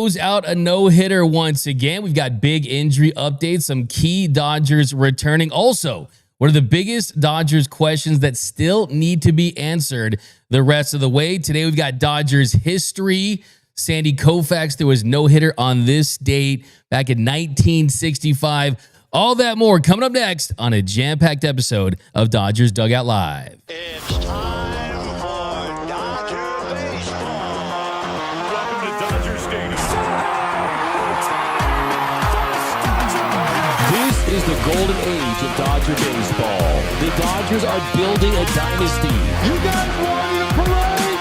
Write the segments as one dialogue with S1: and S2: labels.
S1: Out a no-hitter once again. We've got big injury updates, some key Dodgers returning. Also, one of the biggest Dodgers questions that still need to be answered the rest of the way. Today, we've got Dodgers history. Sandy Koufax threw his no-hitter on this date back in 1965. All that more coming up next on a jam-packed episode of Dodgers Dugout Live.
S2: It's time for Dodger baseball. Welcome to Dodger Stadium.
S3: This is the golden age of Dodger baseball. The Dodgers are building a dynasty.
S2: You guys want a parade?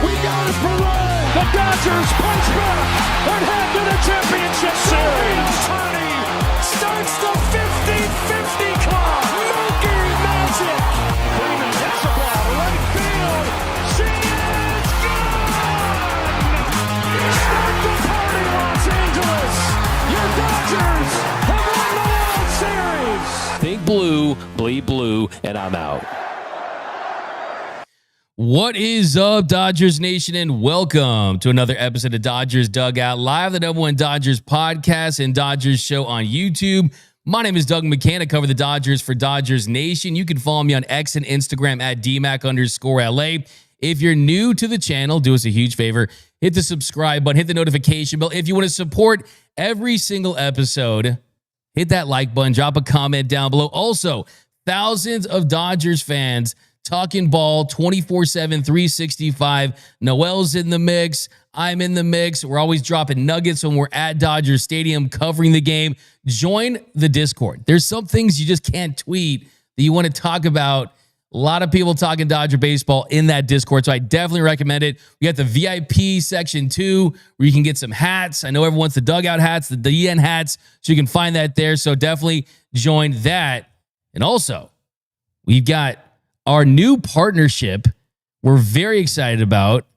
S2: We got a parade. The Dodgers punch back and head to the championship series. Ohtani starts the 50-50 club. Monkey magic. Freeman hits the ball to right field. She is gone. Start the party, Los Angeles. Your Dodgers have won the World Series.
S3: Think blue, bleed blue, and I'm out.
S1: What is up, Dodgers Nation, and welcome to another episode of Dodgers Dugout Live, the #1 Dodgers podcast and Dodgers show on YouTube. My name is Doug McKain. I cover the Dodgers for Dodgers Nation. You can follow me on X and Instagram at DMAC_LA. If you're new to the channel, do us a huge favor. Hit the subscribe button, hit the notification bell. If you want to support every single episode, hit that like button, drop a comment down below. Also, thousands of Dodgers fans talking ball 24/7, 365. Noel's in the mix. I'm in the mix. We're always dropping nuggets when we're at Dodger Stadium covering the game. Join the Discord. There's some things you just can't tweet that you want to talk about. A lot of people talking Dodger baseball in that Discord, so I definitely recommend it. We got the VIP section too, where you can get some hats. I know everyone wants the dugout hats, the DN hats, so you can find that there. So definitely join that. And also, we've got our new partnership we're very excited about,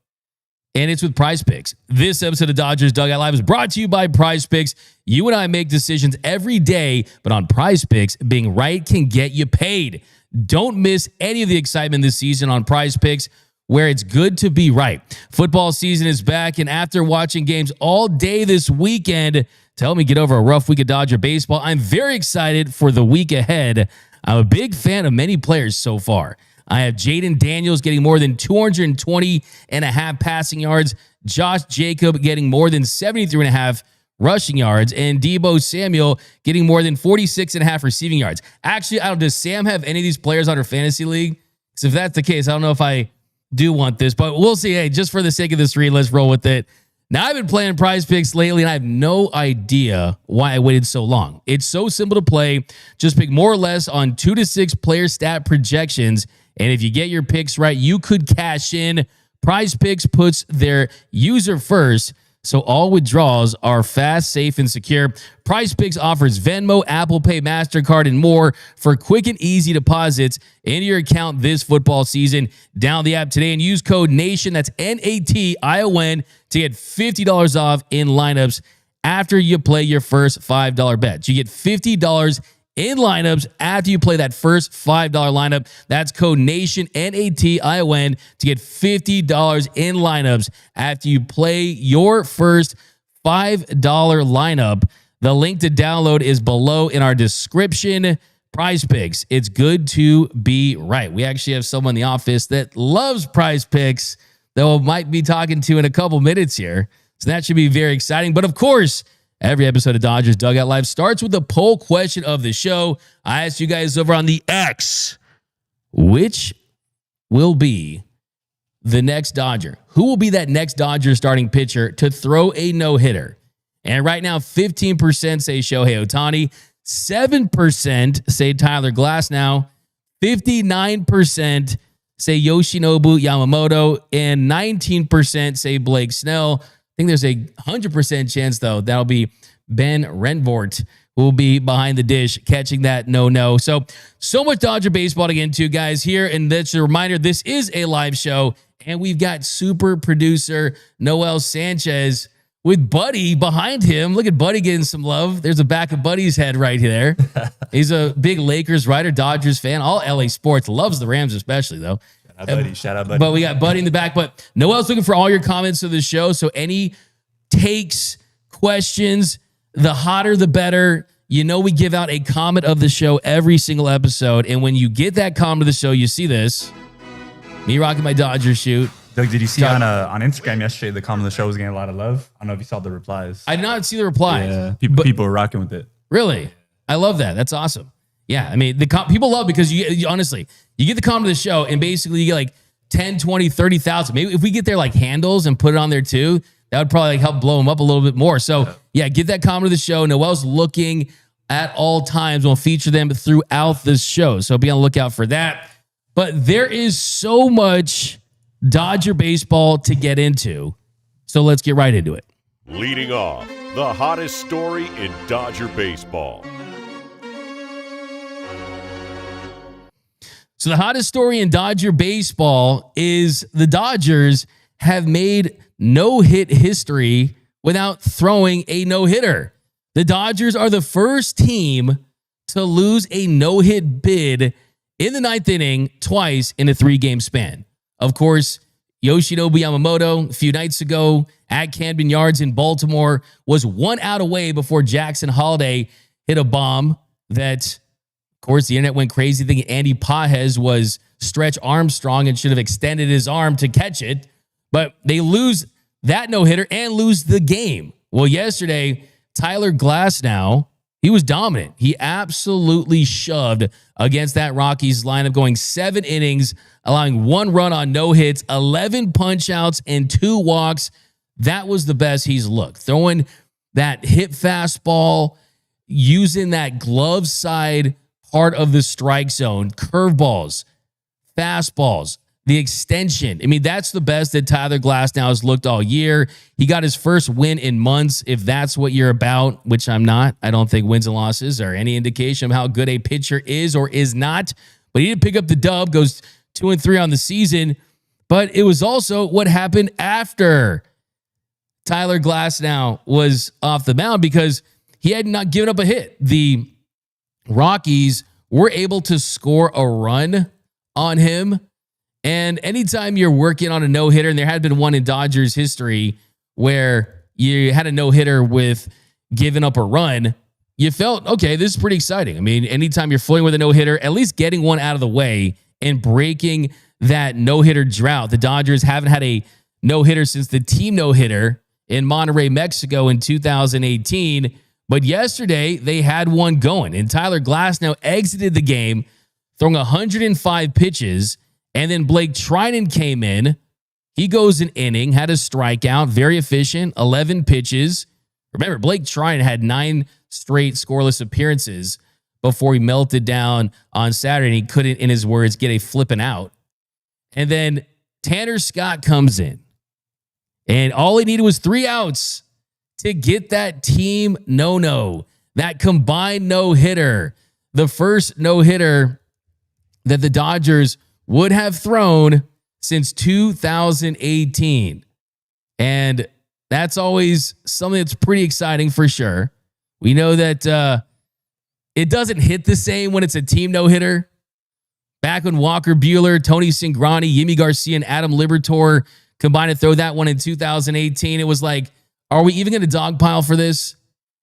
S1: and it's with Prize Picks. This episode of Dodgers Dugout Live is brought to you by Prize Picks. You and I make decisions every day, but on Prize Picks, being right can get you paid. Don't miss any of the excitement this season on Prize Picks, where it's good to be right. Football season is back, and after watching games all day this weekend to help me get over a rough week of Dodger baseball, I'm very excited for the week ahead. I'm a big fan of many players so far. I have Jaden Daniels getting more than 220.5 passing yards, Josh Jacob getting more than 73.5 rushing yards, and Deebo Samuel getting more than 46.5 receiving yards. Actually, does Sam have any of these players on her fantasy league? Because if that's the case, I don't know if I do want this, but we'll see. Hey, just for the sake of this read, let's roll with it. Now, I've been playing Prize Picks lately, and I have no idea why I waited so long. It's so simple to play. Just pick more or less on 2 to 6 player stat projections, and if you get your picks right, you could cash in. Prize Picks puts their user first, so all withdrawals are fast, safe, and secure. Prize Picks offers Venmo, Apple Pay, MasterCard, and more for quick and easy deposits into your account this football season. Download the app today and use code NATION, that's NATION, to get $50 off in lineups after you play your first $5 bet. You get $50 in lineups after you play that first $5 lineup. That's code NATION, NATION, to get $50 in lineups after you play your first $5 lineup. The link to download is below in our description. Prize Picks. It's good to be right. We actually have someone in the office that loves Prize Picks that we might be talking to in a couple minutes here. So that should be very exciting. But of course, every episode of Dodgers Dugout Live starts with the poll question of the show. I asked you guys over on the X, which will be the next Dodger? Who will be that next Dodger starting pitcher to throw a no-hitter? And right now, 15% say Shohei Ohtani, 7% say Tyler Glasnow, 59% say Yoshinobu Yamamoto, and 19% say Blake Snell. I think there's a 100% chance, though, that'll be Ben Renvort, who will be behind the dish catching that no-no. So much Dodger baseball to get into, guys, here. And that's a reminder, this is a live show, and we've got super producer Noel Sanchez with Buddy behind him. Look at Buddy getting some love. There's a back of Buddy's head right there. He's a big Lakers writer, Dodgers fan. All LA sports. Loves the Rams especially, though.
S4: Shout out, Buddy. Shout out, Buddy.
S1: But we got Buddy in the back. But Noel's looking for all your comments to the show. So any takes, questions. The hotter, the better. You know, we give out a comment of the show every single episode. And when you get that comment of the show, you see this. Me rocking my Dodgers shoot.
S4: Doug, did you see on Instagram yesterday the comment of the show was getting a lot of love? I don't know if you saw the replies.
S1: I did not see the replies.
S4: Yeah, people were rocking with it.
S1: Really? I love that. That's awesome. Yeah, I mean, people love because you honestly, you get the comment of the show and basically you get like 10, 20, 30,000. Maybe if we get their like handles and put it on there too, that would probably like help blow them up a little bit more. So yeah, get that comment of the show. Noel's looking at all times. We'll feature them throughout the show. So be on the lookout for that. But there is so much Dodger baseball to get into. So let's get right into it.
S5: Leading off, the hottest story in Dodger baseball.
S1: So the hottest story in Dodger baseball is the Dodgers have made no-hit history without throwing a no-hitter. The Dodgers are the first team to lose a no-hit bid in the ninth inning twice in a 3-game span. Of course, Yoshinobu Yamamoto a few nights ago at Camden Yards in Baltimore was 1 out away before Jackson Holliday hit a bomb that, of course, the internet went crazy thinking Andy Pages was Stretch Armstrong and should have extended his arm to catch it. But they lose that no-hitter and lose the game. Well, yesterday, Tyler Glasnow, he was dominant. He absolutely shoved against that Rockies lineup, going 7 innings, allowing 1 run on no hits, 11 punch-outs, and 2 walks. That was the best he's looked. Throwing that hit fastball, using that glove side part of the strike zone, curveballs, fastballs, the extension. I mean, that's the best that Tyler Glasnow has looked all year. He got his first win in months, if that's what you're about, which I'm not. I don't think wins and losses are any indication of how good a pitcher is or is not. But he did pick up the dub, goes 2-3 on the season. But it was also what happened after Tyler Glasnow was off the mound because he had not given up a hit. The Rockies were able to score a run on him. And anytime you're working on a no-hitter, and there had been one in Dodgers history where you had a no-hitter with giving up a run, you felt, okay, this is pretty exciting. I mean, anytime you're flirting with a no-hitter, at least getting one out of the way and breaking that no-hitter drought. The Dodgers haven't had a no-hitter since the team no-hitter in Monterrey, Mexico in 2018. But yesterday, they had one going, and Tyler Glasnow exited the game throwing 105 pitches. And then Blake Trinan came in. He goes an inning, had a strikeout, very efficient, 11 pitches. Remember, Blake Trinan had 9 straight scoreless appearances before he melted down on Saturday, and he couldn't, in his words, get a flipping out. And then Tanner Scott comes in, and all he needed was 3 outs to get that team no-no, that combined no-hitter, the first no-hitter that the Dodgers would have thrown since 2018. And that's always something that's pretty exciting for sure. We know that it doesn't hit the same when it's a team no-hitter. Back when Walker Buehler, Tony Cingrani, Yimi Garcia, and Adam Liberatore combined to throw that one in 2018, it was like, are we even going to dogpile for this?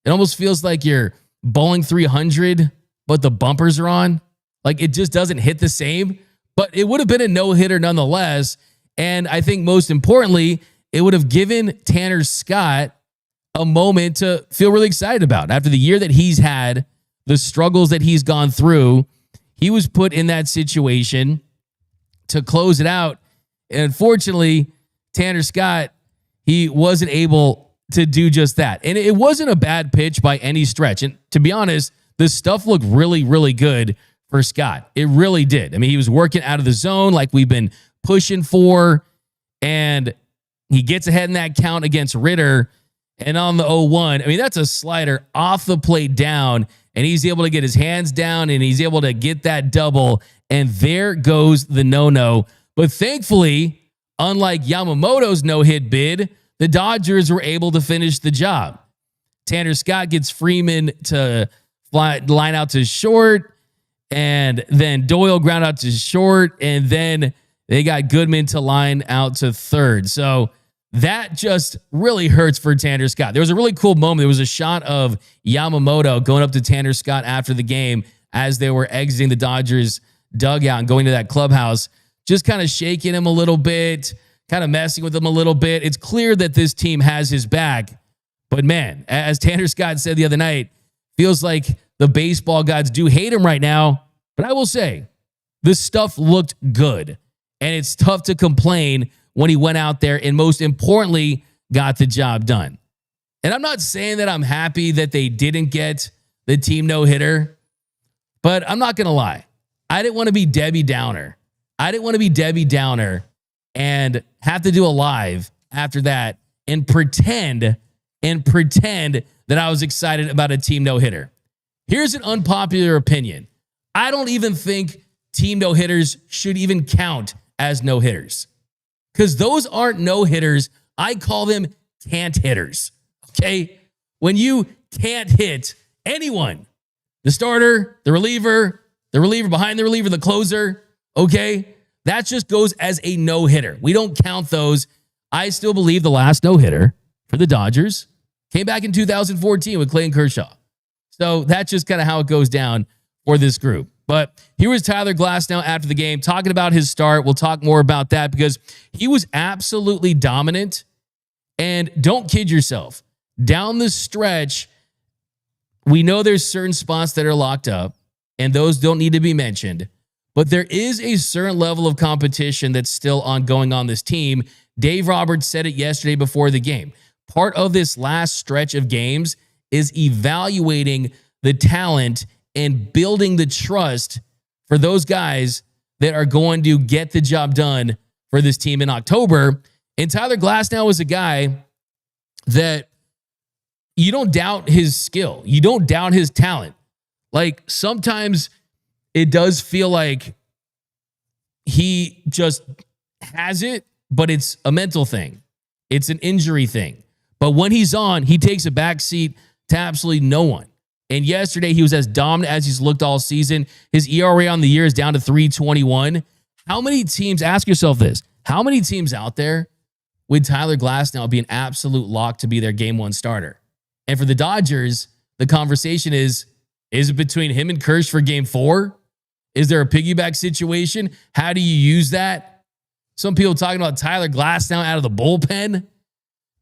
S1: It almost feels like you're bowling 300, but the bumpers are on. Like, it just doesn't hit the same. But it would have been a no-hitter nonetheless. And I think most importantly, it would have given Tanner Scott a moment to feel really excited about. After the year that he's had, the struggles that he's gone through, he was put in that situation to close it out. And unfortunately, Tanner Scott, he wasn't able to do just that. And it wasn't a bad pitch by any stretch. And to be honest, the stuff looked really, really good for Scott. It really did. I mean, he was working out of the zone like we've been pushing for, and he gets ahead in that count against Ritter. And on the 0-1, I mean, that's a slider off the plate down, and he's able to get his hands down, and he's able to get that double, and there goes the no-no. But thankfully, unlike Yamamoto's no-hit bid, the Dodgers were able to finish the job. Tanner Scott gets Freeman to line out to short, and then Doyle ground out to short, and then they got Goodman to line out to third. So that just really hurts for Tanner Scott. There was a really cool moment. There was a shot of Yamamoto going up to Tanner Scott after the game as they were exiting the Dodgers dugout and going to that clubhouse, just kind of shaking him a little bit, kind of messing with him a little bit. It's clear that this team has his back. But man, as Tanner Scott said the other night, feels like the baseball gods do hate him right now. But I will say, this stuff looked good. And it's tough to complain when he went out there and most importantly, got the job done. And I'm not saying that I'm happy that they didn't get the team no-hitter, but I'm not going to lie. I didn't want to be Debbie Downer. And have to do a live after that and pretend that I was excited about a team no-hitter. Here's an unpopular opinion. I don't even think team no-hitters should even count as no-hitters. Because those aren't no-hitters. I call them can't hitters. Okay? When you can't hit anyone, the starter, the reliever behind the reliever, the closer, okay? That just goes as a no-hitter. We don't count those. I still believe the last no-hitter for the Dodgers came back in 2014 with Clayton Kershaw. So that's just kind of how it goes down for this group. But here was Tyler Glasnow after the game talking about his start. We'll talk more about that because he was absolutely dominant. And don't kid yourself. Down the stretch, we know there's certain spots that are locked up, and those don't need to be mentioned. But there is a certain level of competition that's still ongoing on this team. Dave Roberts said it yesterday before the game. Part of this last stretch of games is evaluating the talent and building the trust for those guys that are going to get the job done for this team in October. And Tyler Glasnow is a guy that you don't doubt his skill. You don't doubt his talent. Like sometimes it does feel like he just has it, but it's a mental thing. It's an injury thing. But when he's on, he takes a back seat to absolutely no one. And yesterday, he was as dominant as he's looked all season. His ERA on the year is down to 3.21. How many teams, ask yourself this, how many teams out there would Tyler Glasnow be an absolute lock to be their game one starter? And for the Dodgers, the conversation is it between him and Kersh for game 4? Is there a piggyback situation? How do you use that? Some people talking about Tyler Glasnow out of the bullpen,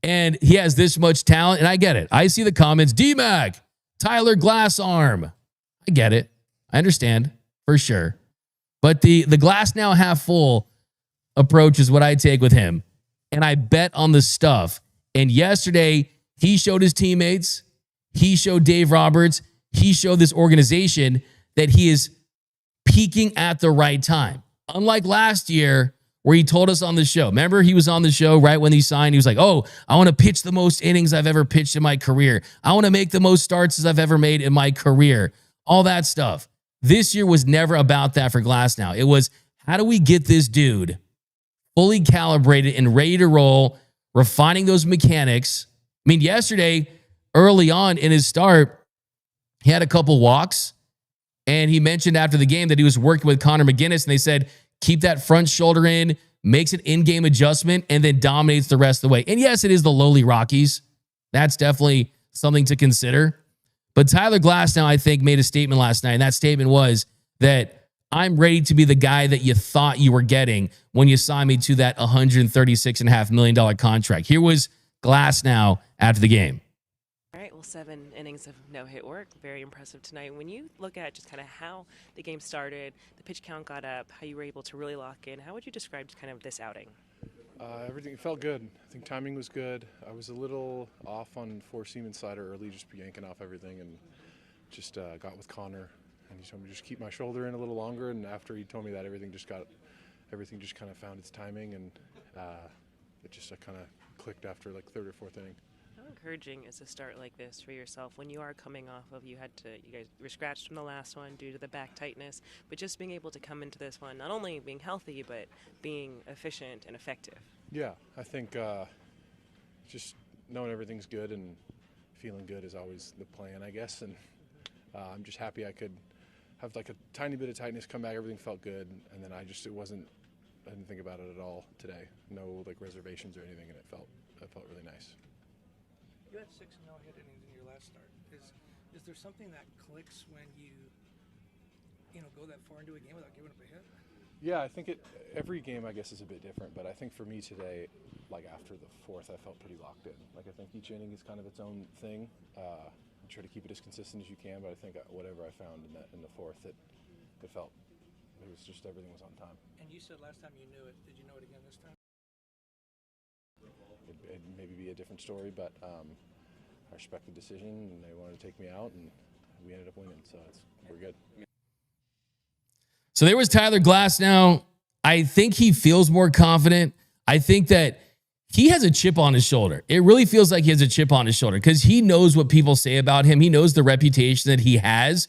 S1: and he has this much talent, and I get it. I see the comments, D-Mac, Tyler Glass arm. I get it. I understand for sure. But the glass now half full approach is what I take with him. And I bet on the stuff. And yesterday, he showed his teammates, he showed Dave Roberts, he showed this organization that he is peaking at the right time. Unlike last year, where he told us on the show. Remember, he was on the show right when he signed. He was like, oh, I want to pitch the most innings I've ever pitched in my career. I want to make the most starts as I've ever made in my career. All that stuff. This year was never about that for Glasnow. It was, how do we get this dude fully calibrated and ready to roll, refining those mechanics? I mean, yesterday, early on in his start, he had a couple walks, and he mentioned after the game that he was working with Connor McGinnis, and they said, keep that front shoulder in, makes an in-game adjustment, and then dominates the rest of the way. And yes, it is the lowly Rockies. That's definitely something to consider. But Tyler Glasnow, I think, made a statement last night, and that statement was that I'm ready to be the guy that you thought you were getting when you signed me to that $136.5 million contract. Here was Glasnow after the game.
S6: All right, well, 7 innings of no-hit work. Very impressive tonight. When you look at just kind of how the game started, the pitch count got up, how you were able to really lock in, how would you describe kind of this outing?
S7: Everything felt good. I think timing was good. I was a little off on 4-seam and slider early, just yanking off everything, and just got with Connor, and he told me to just keep my shoulder in a little longer. And after he told me that, everything just kind of found its timing, and it just kind of clicked after like third or fourth inning.
S6: How encouraging is a start like this for yourself when you are coming off of you guys were scratched from the last one due to the back tightness, but just being able to come into this one, not only being healthy, but being efficient and effective?
S7: Yeah, I think just knowing everything's good and feeling good is always the plan, I guess. And I'm just happy I could have like a tiny bit of tightness come back. Everything felt good, and then I didn't think about it at all today. No like reservations or anything, and it felt felt really nice.
S8: You had 6 no-hit innings in your last start. Is there something that clicks when you go that far into a game without giving up a hit?
S7: Yeah, I think every game, I guess, is a bit different, but I think for me today, like after the 4th, I felt pretty locked in. Like I think each inning is kind of its own thing. You try to keep it as consistent as you can, but I think whatever I found in the 4th, it was just everything was on time.
S8: And you said last time you knew it. Did you know it again this time?
S7: It'd maybe be a different story, but I respect the decision, and they wanted to take me out, and we ended up winning, so we're good.
S1: So there was Tyler Glasnow. I think he feels more confident. I think that he has a chip on his shoulder. It really feels like he has a chip on his shoulder because he knows what people say about him. He knows the reputation that he has.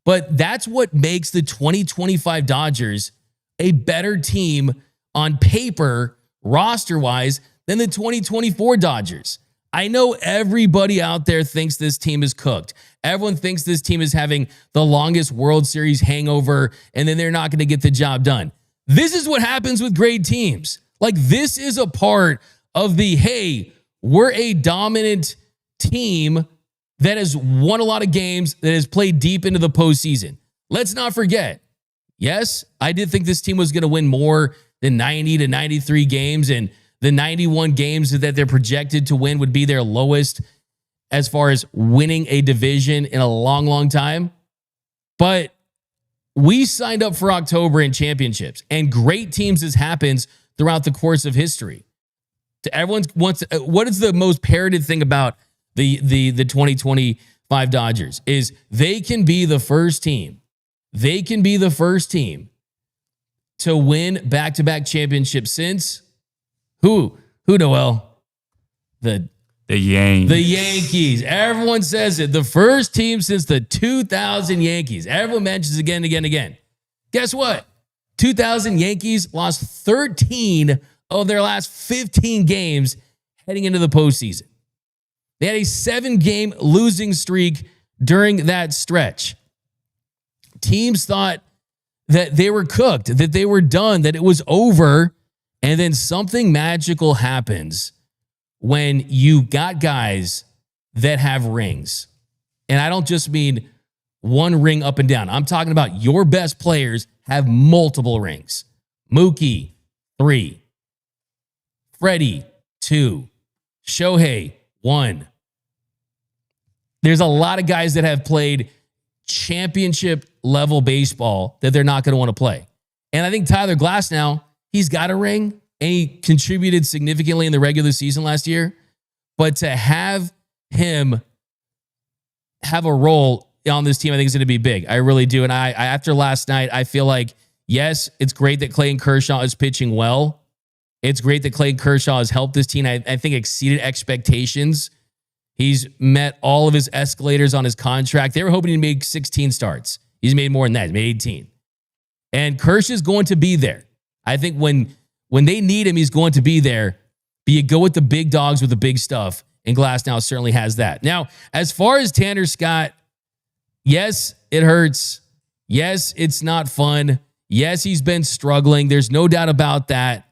S1: But that's what makes the 2025 Dodgers a better team on paper, roster-wise, than the 2024 Dodgers. I know everybody out there thinks this team is cooked. Everyone thinks this team is having the longest World Series hangover, and then they're not going to get the job done. This is what happens with great teams. Like, this is a part of the, hey, we're a dominant team that has won a lot of games, that has played deep into the postseason. Let's not forget, yes, I did think this team was going to win more than 90 to 93 games, and the 91 games that they're projected to win would be their lowest as far as winning a division in a long, long time. But we signed up for October in championships, and great teams as happens throughout the course of history. Everyone wants. What is the most parroted thing about the 2025 Dodgers is they can be the first team. They can be the first team to win back-to-back championships since who Noel? The
S4: Yankees.
S1: The Yankees. Everyone says it. The first team since the 2000 Yankees. Everyone mentions it again and again and again. Guess what? 2000 Yankees lost 13 of their last 15 games heading into the postseason. They had a 7-game losing streak during that stretch. Teams thought that they were cooked, that they were done, that it was over, and then something magical happens when you got guys that have rings. And I don't just mean one ring up and down. I'm talking about your best players have multiple rings. Mookie, 3. Freddie, 2. Shohei, 1. There's a lot of guys that have played championship level baseball that they're not going to want to play. And I think Tyler Glasnow, he's got a ring and he contributed significantly in the regular season last year. But to have him have a role on this team, I think is going to be big. I really do. And I after last night, I feel like, yes, it's great that Clayton Kershaw is pitching well. It's great that Clayton Kershaw has helped this team. I think exceeded expectations. He's met all of his escalators on his contract. They were hoping to make 16 starts. He's made more than that. He's made 18. And Kershaw is going to be there. I think when they need him, he's going to be there. But you go with the big dogs with the big stuff, and Glasnow certainly has that. Now, as far as Tanner Scott, yes, it hurts. Yes, it's not fun. Yes, he's been struggling. There's no doubt about that.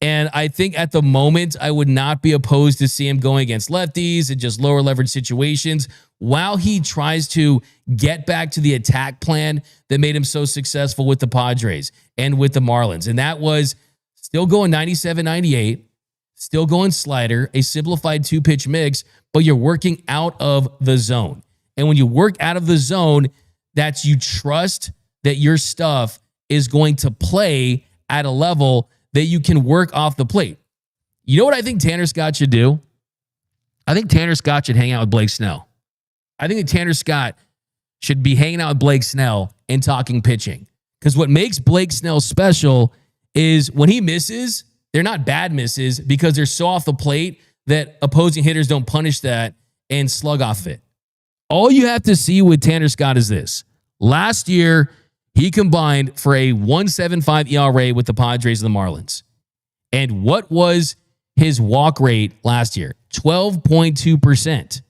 S1: And I think at the moment, I would not be opposed to see him going against lefties and just lower leverage situations while he tries to get back to the attack plan that made him so successful with the Padres and with the Marlins. And that was still going 97, 98, still going slider, a simplified 2-pitch mix, but you're working out of the zone. And when you work out of the zone, that's you trust that your stuff is going to play at a level that you can work off the plate. You know what I think Tanner Scott should do? I think Tanner Scott should hang out with Blake Snell. I think that Tanner Scott should be hanging out with Blake Snell and talking pitching. Because what makes Blake Snell special is when he misses, they're not bad misses because they're so off the plate that opposing hitters don't punish that and slug off of it. All you have to see with Tanner Scott is this. Last year, he combined for a 1.75 ERA with the Padres and the Marlins. And what was his walk rate last year? 12.2%.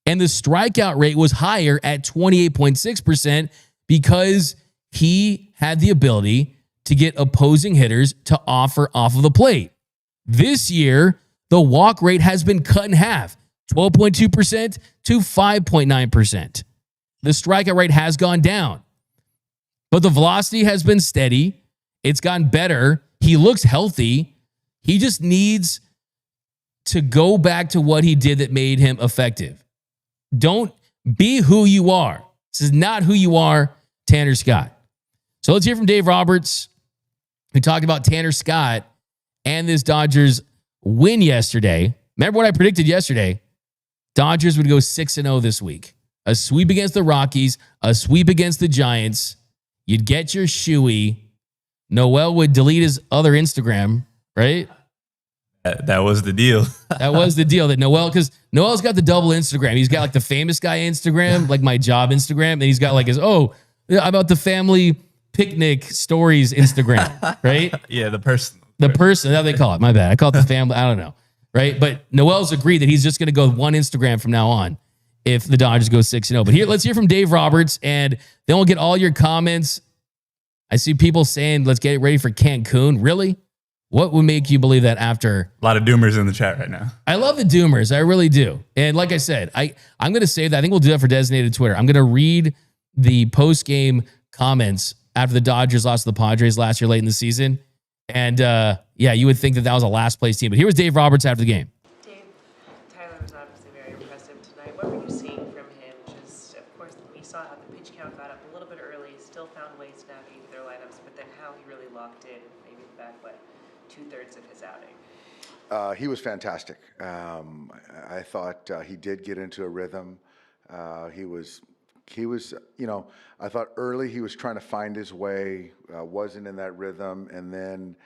S1: And the strikeout rate was higher at 28.6% because he had the ability to get opposing hitters to offer off of the plate. This year, the walk rate has been cut in half, 12.2% to 5.9%. The strikeout rate has gone down, but the velocity has been steady. It's gotten better. He looks healthy. He just needs to go back to what he did that made him effective. Don't be who you are. This is not who you are, Tanner Scott. So let's hear from Dave Roberts, who talked about Tanner Scott and this Dodgers win yesterday. Remember what I predicted yesterday? Dodgers would go 6-0 this week. A sweep against the Rockies, a sweep against the Giants. You'd get your shoey. Noel would delete his other Instagram, right?
S4: That was the deal.
S1: That was the deal that because Noel's got the double Instagram. He's got like the famous guy Instagram, like my job Instagram. And he's got like his, about the family picnic stories Instagram, right?
S4: Yeah, the person.
S1: The person, how they call it. My bad. I call it the family. I don't know. Right. But Noel's agreed that he's just going to go one Instagram from now on if the Dodgers go 6-0. But here, let's hear from Dave Roberts, and then we'll get all your comments. I see people saying, let's get ready for Cancun. Really? What would make you believe that after?
S4: A lot of doomers in the chat right now.
S1: I love the doomers. I really do. And like I said, I'm going to save that. I think we'll do that for designated Twitter. I'm going to read the post-game comments after the Dodgers lost to the Padres last year late in the season. And you would think that was a last place team. But here was Dave Roberts after the game.
S6: Dave, Tyler was obviously very impressive tonight. What were you seeing from him? Just, of course, we saw how the pitch count got up a little bit early, still found ways to navigate their lineups, but then how he really locked in, maybe back, 2/3 of his outing.
S9: He was fantastic. I thought he did get into a rhythm. He was, I thought early he was trying to find his way, wasn't in that rhythm, and then,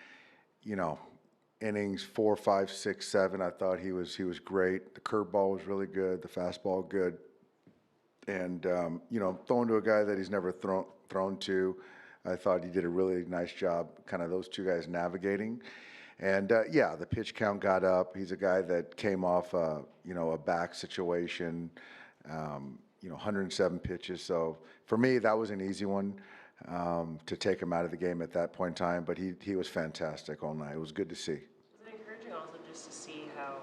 S9: innings 4, 5, 6, 7. I thought he was great. The curveball was really good. The fastball good, and throwing to a guy that he's never thrown to. I thought he did a really nice job, kind of those two guys navigating. And, the pitch count got up. He's a guy that came off, a back situation, 107 pitches. So for me, that was an easy one to take him out of the game at that point in time. But he was fantastic all night. It was good to see.
S6: Was it encouraging also just to see how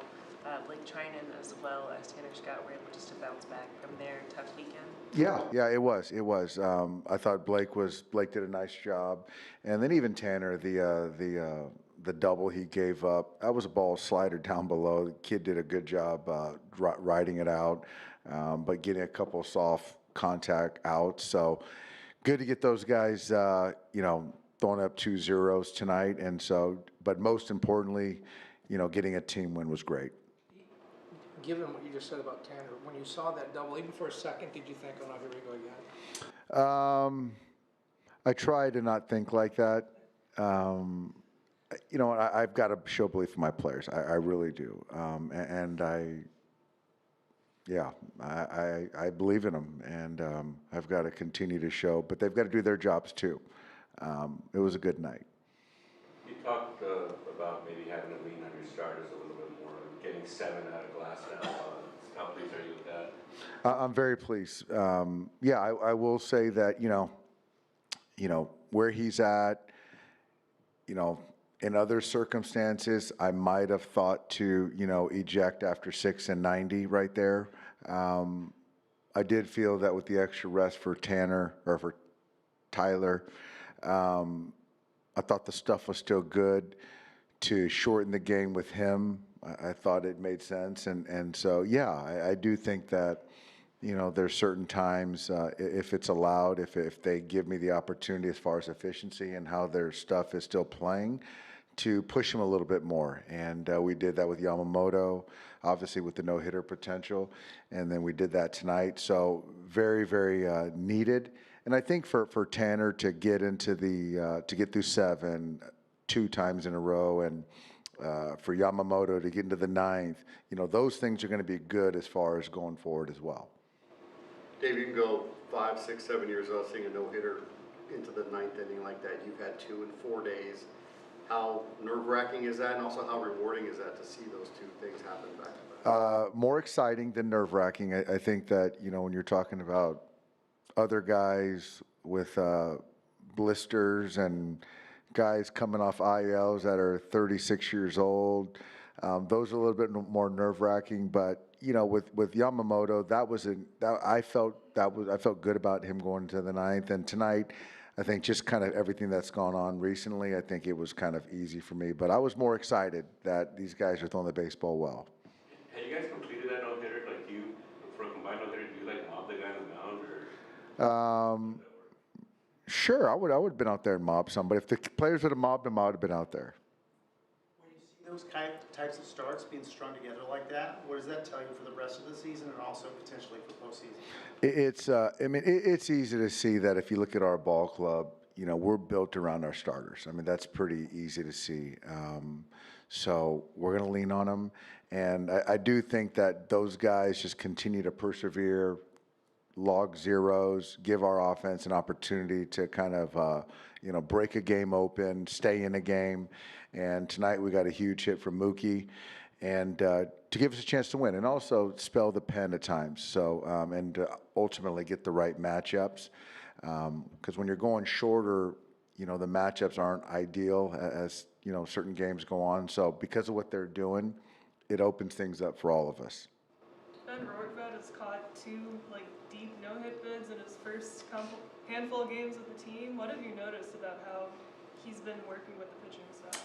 S6: Blake Trinan as well as Tanner Scott were able just to bounce back from their tough weekend?
S9: Yeah, it was. I thought Blake did a nice job, and then even Tanner, the double he gave up, that was a ball slider down below. The kid did a good job riding it out, but getting a couple soft contact outs. So good to get those guys, throwing up 2 zeros tonight, and so. But most importantly, getting a team win was great.
S8: Given what you just said about Tanner, when you saw that double, even for a second, did you think, oh, no, here we go again?
S9: I try to not think like that. I've got to show belief in my players. I really do. And I believe in them, and I've got to continue to show. But they've got to do their jobs too. It was a good night.
S10: You talked about maybe having to lean on your starters a little bit more, getting 7 out of Glasnow. How pleased are you with that?
S9: I'm very pleased. I will say that where he's at, in other circumstances, I might have thought to eject after 6 and 90 right there. I did feel that with the extra rest for Tanner or for Tyler, I thought the stuff was still good to shorten the game with him. I thought it made sense. And so, I do think that, there's certain times, if it's allowed, if they give me the opportunity as far as efficiency and how their stuff is still playing, to push him a little bit more. And we did that with Yamamoto, obviously with the no-hitter potential. And then we did that tonight. So very, very needed. And I think for Tanner to get into to get through 7 2 times in a row, and for Yamamoto to get into the 9th, those things are going to be good as far as going forward as well.
S11: Dave, you can go 5, 6, 7 years without seeing a no-hitter into the 9th inning like that. You've had 2 in 4 days. How nerve-wracking is that, and also how rewarding is that to see those 2 things happen back to back?
S9: More exciting than nerve-wracking. I think that, when you're talking about other guys with blisters and guys coming off ILs that are 36 years old, Those are a little bit more nerve-wracking, but with Yamamoto, I felt good about him going to the ninth, and tonight, I think just kind of everything that's gone on recently, I think it was kind of easy for me. But I was more excited that these guys are throwing the baseball well.
S10: Have you guys completed that no-hitter? Like, for a combined no-hitter, do you mob the guy on the mound, or?
S9: Sure, I would have been out there and mobbed some, but if the players would have mobbed him, I would have been out there.
S11: When you see those types of starts being strung together like that, what does that tell you for the rest of the season and also potentially for postseason?
S9: It's easy to see that if you look at our ball club, we're built around our starters. I mean, that's pretty easy to see. So we're going to lean on them. And I do think that those guys just continue to persevere, log zeros, give our offense an opportunity to kind of, break a game open, stay in a game. And tonight we got a huge hit from Mookie, and to give us a chance to win, and also spell the pen at times. So and ultimately get the right matchups, because when you're going shorter, the matchups aren't ideal as certain games go on. So because of what they're doing, it opens things up for all of us.
S12: Ben Rortvedt has caught 2 deep no-hit bids in his first handful of games with the team. What have you noticed about how he's been working with the pitching staff?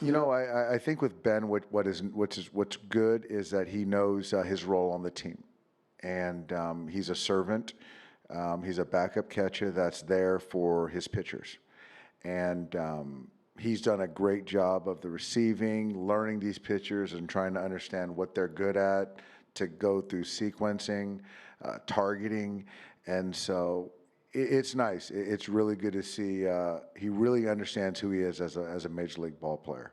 S9: I think with Ben, what's good is that he knows his role on the team, and he's a servant. He's a backup catcher that's there for his pitchers, and he's done a great job of the receiving, learning these pitchers and trying to understand what they're good at, to go through sequencing, targeting, and so it's nice. It's really good to see. He really understands who he is as a major league ball player.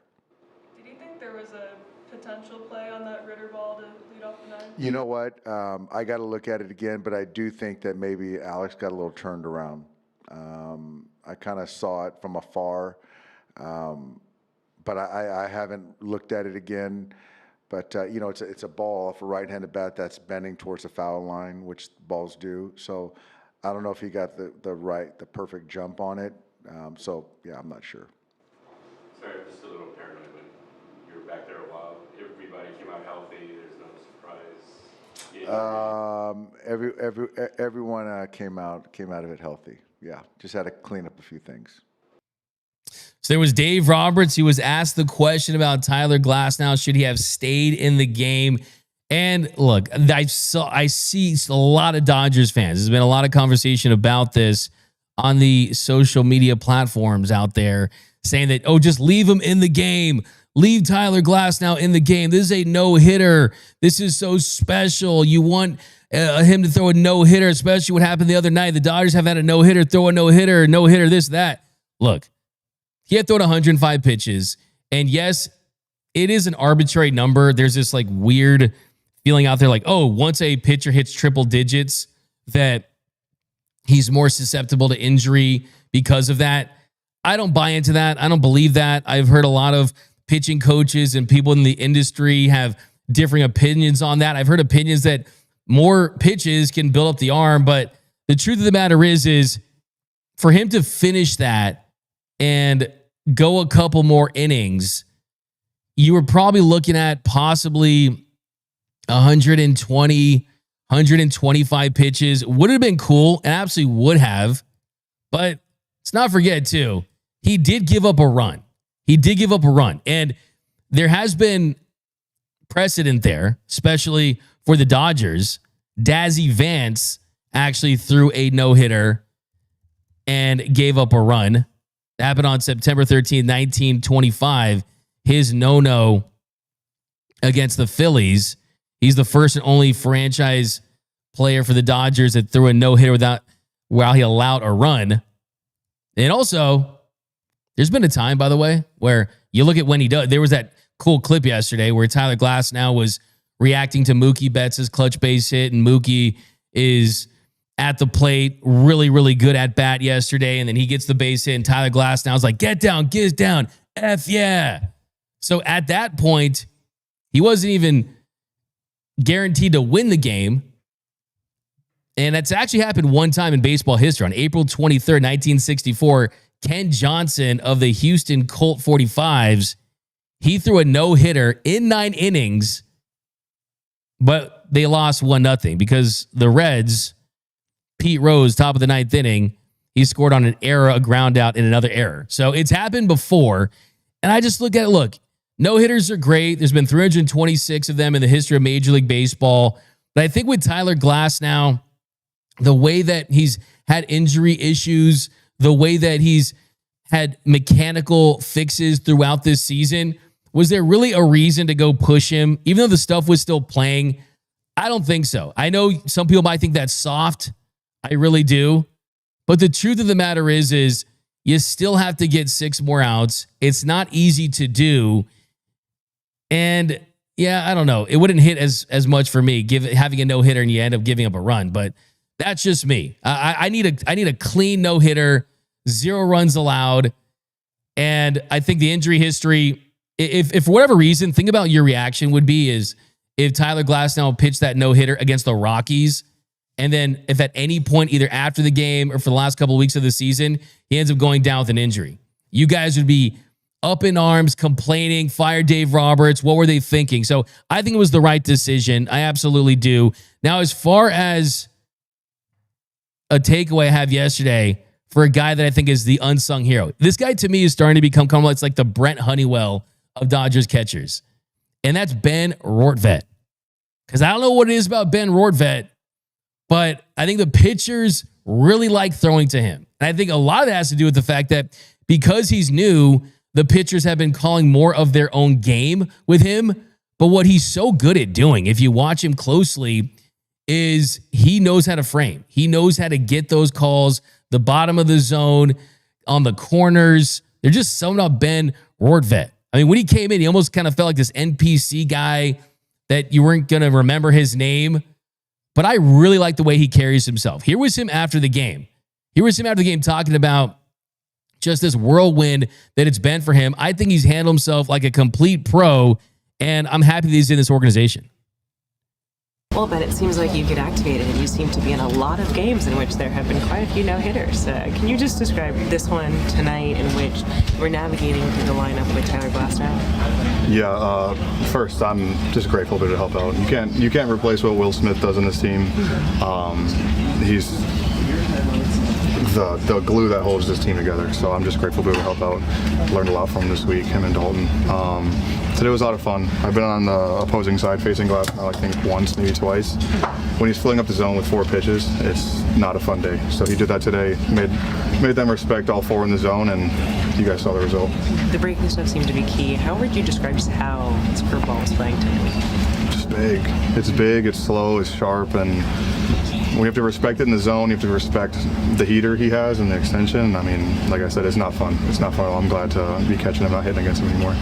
S12: Did you think there was a potential play on that Ritter ball to lead off the ninth?
S9: You know what? I got to look at it again, but I do think that maybe Alex got a little turned around. I kind of saw it from afar, but I haven't looked at it again. But it's a ball off a right-handed bat that's bending towards the foul line, which balls do. So I don't know if he got the perfect jump on it. So yeah, I'm not sure.
S10: Sorry, I'm just a little paranoid, but you were back there a while. Everybody came out healthy. There's no surprise.
S9: Everyone came out of it healthy. Yeah, just had to clean up a few things.
S1: So there was Dave Roberts. He was asked the question about Tyler Glasnow. Should he have stayed in the game? And look, I see a lot of Dodgers fans. There's been a lot of conversation about this on the social media platforms out there, saying that, just leave him in the game. Leave Tyler Glasnow in the game. This is a no-hitter. This is so special. You want him to throw a no-hitter, especially what happened the other night. The Dodgers have had a no-hitter, throw a no-hitter, this, that. Look, he had thrown 105 pitches. And yes, it is an arbitrary number. There's this weird feeling out there once a pitcher hits triple digits, that he's more susceptible to injury because of that. I don't buy into that. I don't believe that. I've heard a lot of pitching coaches and people in the industry have differing opinions on that. I've heard opinions that more pitches can build up the arm, but the truth of the matter is for him to finish that and go a couple more innings, you were probably looking at possibly 120, 125 pitches. Would have been cool, and absolutely would have. But let's not forget, too, he did give up a run. And there has been precedent there, especially for the Dodgers. Dazzy Vance actually threw a no-hitter and gave up a run. It happened on September 13th, 1925. His no-no against the Phillies. He's the first and only franchise player for the Dodgers that threw a no-hitter while he allowed a run. And also, there's been a time, by the way, where you look at when he does. There was that cool clip yesterday where Tyler Glasnow was reacting to Mookie Betts' clutch base hit, and Mookie is at the plate, really, really good at bat yesterday, and then he gets the base hit, and Tyler Glasnow's like, get down, F yeah. So at that point, he wasn't even guaranteed to win the game. And that's actually happened one time in baseball history. On April 23rd, 1964, Ken Johnson of the Houston Colt 45s, He threw a no-hitter in 9 innings, but they lost 1-0 because the Reds, Pete Rose, top of the 9th inning, he scored on an error, a ground out, and another error. So it's happened before, and I just look at it, look, no-hitters are great. There's been 326 of them in the history of Major League Baseball. But I think with Tyler Glasnow, the way that he's had injury issues, the way that he's had mechanical fixes throughout this season, was there really a reason to go push him, even though the stuff was still playing? I don't think so. I know some people might think that's soft. I really do. But the truth of the matter is you still have to get 6 more outs. It's not easy to do. And yeah, I don't know. It wouldn't hit as much for me having a no-hitter and you end up giving up a run. But that's just me. I need a clean no-hitter, 0 runs allowed. And I think the injury history, if for whatever reason, think about your reaction would be is if Tyler Glasnow pitched that no-hitter against the Rockies, and then if at any point, either after the game or for the last couple of weeks of the season, he ends up going down with an injury, you guys would be up in arms, complaining, fire Dave Roberts. What were they thinking? So I think it was the right decision. I absolutely do. Now, as far as a takeaway I have yesterday for a guy that I think is the unsung hero, this guy to me is starting to become kind of like the Brent Honeywell of Dodgers catchers, and that's Ben Rortvedt. Because I don't know what it is about Ben Rortvedt, but I think the pitchers really like throwing to him. And I think a lot of that has to do with the fact that because he's new, the pitchers have been calling more of their own game with him. But what he's so good at doing, if you watch him closely, is he knows how to frame. He knows how to get those calls, the bottom of the zone, on the corners. They're just summing up Ben Rortvedt. I mean, when he came in, he almost kind of felt like this NPC guy that you weren't going to remember his name. But I really like the way he carries himself. Here was him after the game. Talking about just this whirlwind that it's been for him. I think he's handled himself like a complete pro, and I'm happy that he's in this organization.
S6: Well, Ben, it seems like you get activated, and you seem to be in a lot of games in which there have been quite a few no-hitters. Can you just describe this one tonight in which we're navigating through the lineup with Tyler Glasnow?
S13: Yeah, first, I'm just grateful to help out. You can't replace what Will Smith does in this team. He's the glue that holds this team together. So I'm just grateful to be able to help out. Learned a lot from him this week, him and Dalton. Today was a lot of fun. I've been on the opposing side facing Glasnow, I think once, maybe twice. When he's filling up the zone with 4 pitches, it's not a fun day. So he did that today, made them respect all 4 in the zone, and you guys saw the result.
S6: The breaking stuff seemed to be key. How would you describe just how his curveball was playing tonight?
S13: Just big. It's big, it's slow, it's sharp, and we have to respect it in the zone. You have to respect the heater he has and the extension. I mean, like I said, it's not fun. It's not fun at all. I'm glad to be catching him, not hitting against him anymore.
S12: Is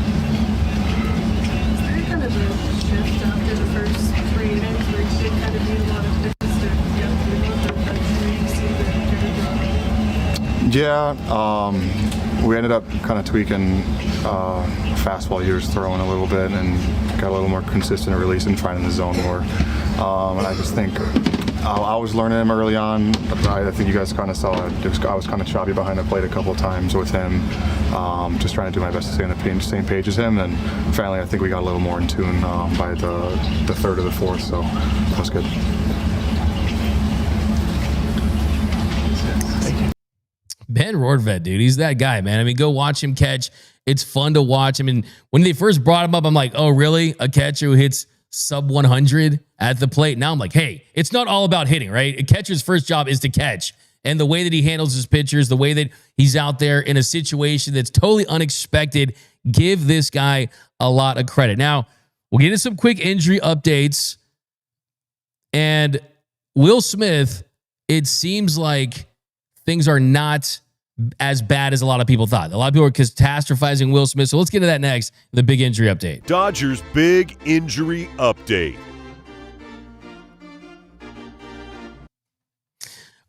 S12: there kind of a shift after the first 3 innings where you did kind of need a lot of pitches to get through them, that's where you see the
S13: Yeah, we ended up kind of tweaking fastball he was throwing a little bit and got a little more consistent release and trying in the zone more. And I just think I was learning him early on. I think you guys kind of saw it. I was kind of choppy behind the plate a couple of times with him, just trying to do my best to stay on the same page as him. And finally, I think we got a little more in tune by the third or the fourth, so that was good.
S1: Ben Rortvedt, dude, he's that guy, man. I mean, go watch him catch. It's fun to watch him. And when they first brought him up, I'm like, oh, really? A catcher who hits sub 100 at the plate? Now I'm like, hey, it's not all about hitting, right? A catcher's first job is to catch. And the way that he handles his pitchers, the way that he's out there in a situation that's totally unexpected, give this guy a lot of credit. Now, we'll get into some quick injury updates. And Will Smith, it seems like things are not as bad as a lot of people thought. A lot of people are catastrophizing Will Smith. So let's get to that next, the big injury update.
S5: Dodgers big injury update.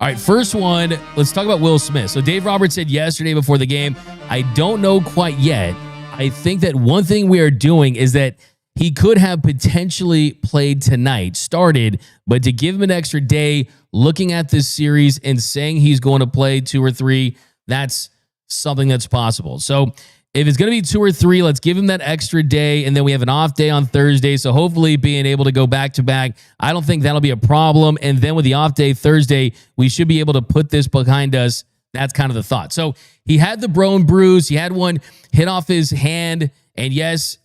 S1: All right, first one, let's talk about Will Smith. So Dave Roberts said yesterday before the game, I don't know quite yet. I think that one thing we are doing is that he could have potentially played tonight, started, but to give him an extra day, looking at this series and saying he's going to play 2 or 3, that's something that's possible. So if it's going to be 2 or 3, let's give him that extra day, and then we have an off day on Thursday. So hopefully being able to go back-to-back, I don't think that'll be a problem. And then with the off day Thursday, we should be able to put this behind us. That's kind of the thought. So he had the Brown bruise. He had one hit off his hand. And yes,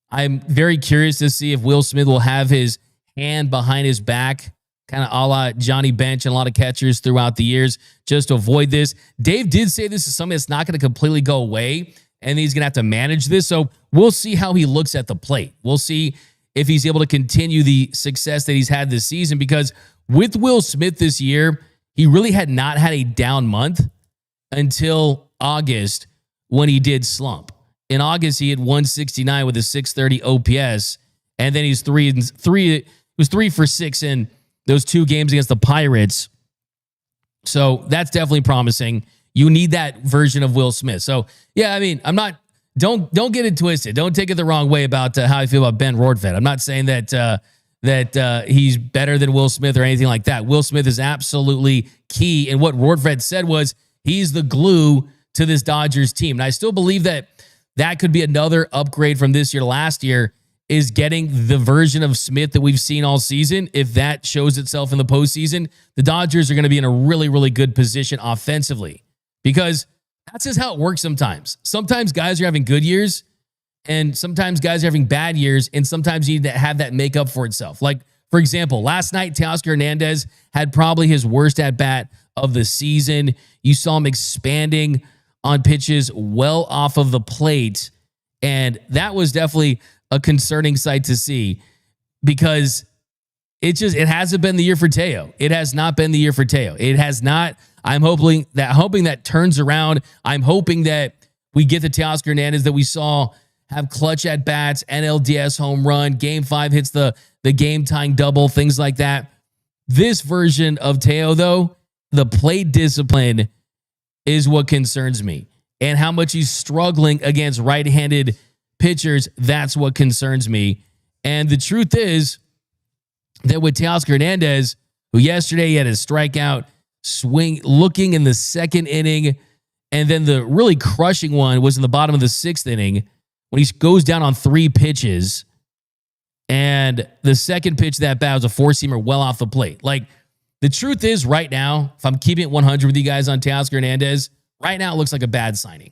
S1: I'm very curious to see if Will Smith will have his hand behind his back, kind of a la Johnny Bench and a lot of catchers throughout the years, just to avoid this. Dave did say this is something that's not going to completely go away, and he's going to have to manage this. So we'll see how he looks at the plate. We'll see if he's able to continue the success that he's had this season, because with Will Smith this year, he really had not had a down month until August when he did slump. In August, he had 169 with a 630 OPS, and then he's 3 for 6 in those 2 games against the Pirates. So that's definitely promising. You need that version of Will Smith. So yeah, I mean, don't get it twisted. Don't take it the wrong way about how I feel about Ben Rortvedt. I'm not saying that he's better than Will Smith or anything like that. Will Smith is absolutely key. And what Rortvedt said was he's the glue to this Dodgers team. And I still believe that could be another upgrade from this year to last year, is getting the version of Smith that we've seen all season. If that shows itself in the postseason, the Dodgers are going to be in a really, really good position offensively, because that's just how it works sometimes. Sometimes guys are having good years, and sometimes guys are having bad years, and sometimes you need to have that make up for itself. Like, for example, last night, Teoscar Hernandez had probably his worst at-bat of the season. You saw him expanding on pitches well off of the plate, and that was definitely a concerning sight to see, because it hasn't been the year for Teo. It has not been the year for Teo. It has not. I'm hoping that turns around. I'm hoping that we get the Teoscar Hernandez that we saw have clutch at bats, NLDS home run, Game 5 hits the game tying double, things like that. This version of Teo, though, the plate discipline is what concerns me, and how much he's struggling against right-handed pitchers. That's what concerns me. And the truth is that with Teoscar Hernandez, who yesterday he had a strikeout swing looking in the 2nd inning, and then the really crushing one was in the bottom of the 6th inning when he goes down on 3 pitches, and the second pitch of that bat was a 4-seamer well off the plate. Like, the truth is, right now, if I'm keeping it 100 with you guys on Teoscar Hernandez, right now it looks like a bad signing.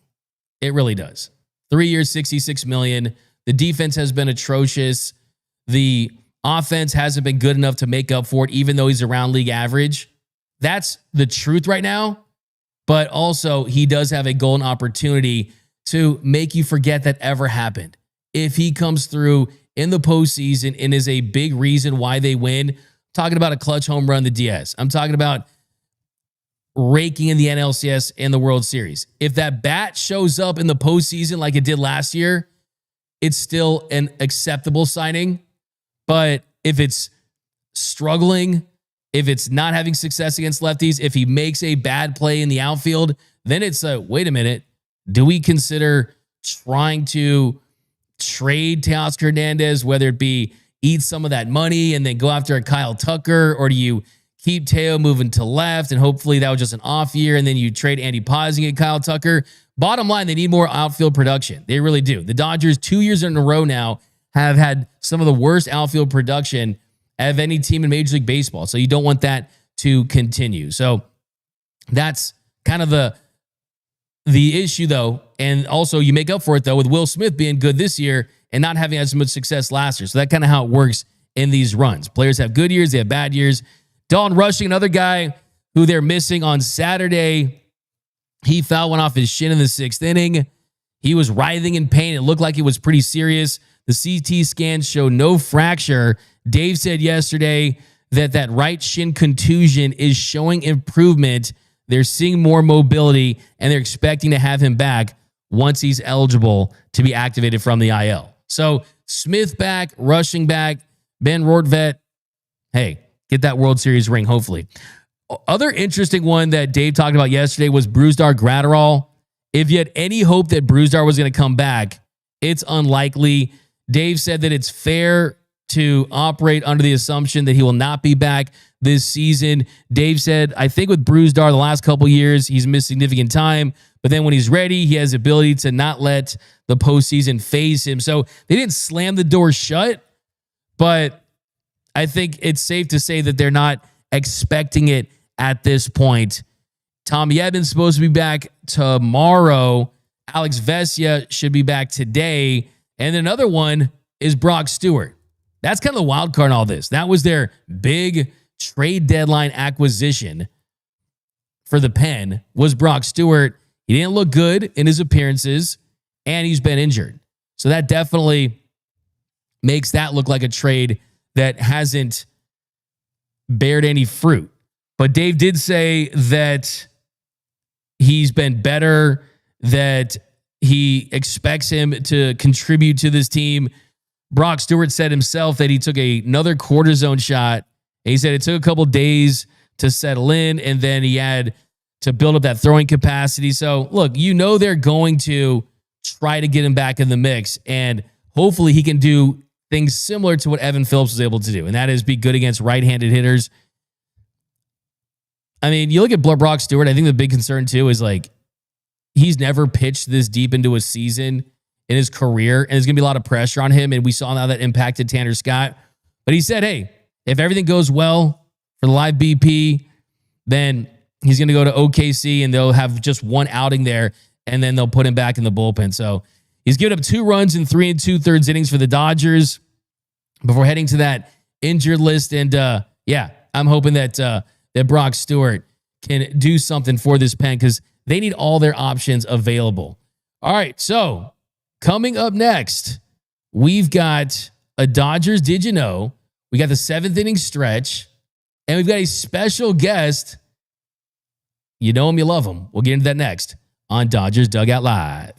S1: It really does. 3 years, $66 million. The defense has been atrocious. The offense hasn't been good enough to make up for it, even though he's around league average. That's the truth right now. But also, he does have a golden opportunity to make you forget that ever happened. If he comes through in the postseason and is a big reason why they win, I'm talking about a clutch home run, the DS. I'm talking about raking in the NLCS and the World Series. If that bat shows up in the postseason like it did last year, it's still an acceptable signing. But if it's struggling, if it's not having success against lefties, if he makes a bad play in the outfield, then it's wait a minute. Do we consider trying to trade Teoscar Hernandez, whether it be eat some of that money and then go after a Kyle Tucker, or do you keep Teo moving to left and hopefully that was just an off year and then you trade Andy Posing and Kyle Tucker? Bottom line, they need more outfield production. They really do. The Dodgers 2 years in a row now have had some of the worst outfield production of any team in Major League Baseball. So you don't want that to continue. So that's kind of the issue, though. And also you make up for it, though, with Will Smith being good this year and not having as much success last year. So that's kind of how it works in these runs. Players have good years, they have bad years. Dalton Rushing, another guy who they're missing on Saturday. He fouled one off his shin in the 6th inning. He was writhing in pain. It looked like it was pretty serious. The CT scans show no fracture. Dave said yesterday that right shin contusion is showing improvement. They're seeing more mobility, and they're expecting to have him back once he's eligible to be activated from the IL. So Smith back, Rushing back, Ben Rortvedt, hey, get that World Series ring, hopefully. Other interesting one that Dave talked about yesterday was Brusdar Graterol. If you had any hope that Brusdar was going to come back, it's unlikely. Dave said that it's fair to operate under the assumption that he will not be back this season. Dave said, I think with bruised arm the last couple years, he's missed significant time. But then when he's ready, he has the ability to not let the postseason phase him. So they didn't slam the door shut, but I think it's safe to say that they're not expecting it at this point. Tommy Edman's supposed to be back tomorrow. Alex Vesia should be back today. And another one is Brock Stewart. That's kind of the wild card in all this. That was their big trade deadline acquisition for the Pen, was Brock Stewart. He didn't look good in his appearances, and he's been injured. So that definitely makes that look like a trade that hasn't bared any fruit. But Dave did say that he's been better, that he expects him to contribute to this team. Brock Stewart said himself that he took another cortisone shot. And he said it took a couple days to settle in, and then he had to build up that throwing capacity. So, look, they're going to try to get him back in the mix, and hopefully he can do things similar to what Evan Phillips was able to do, and that is be good against right-handed hitters. I mean, you look at Brock Stewart, I think the big concern too is he's never pitched this deep into a season in his career, and there's going to be a lot of pressure on him, and we saw how that impacted Tanner Scott. But he said, hey, if everything goes well for the live BP, then he's going to go to OKC, and they'll have just one outing there, and then they'll put him back in the bullpen. So he's given up 2 runs in 3 2/3 innings for the Dodgers before heading to that injured list. And I'm hoping that Brock Stewart can do something for this Pen, because they need all their options available. All right, so coming up next, we've got a Dodgers Did You Know? We got the 7th inning stretch, and we've got a special guest. You know him, you love him. We'll get into that next on Dodgers Dugout Live.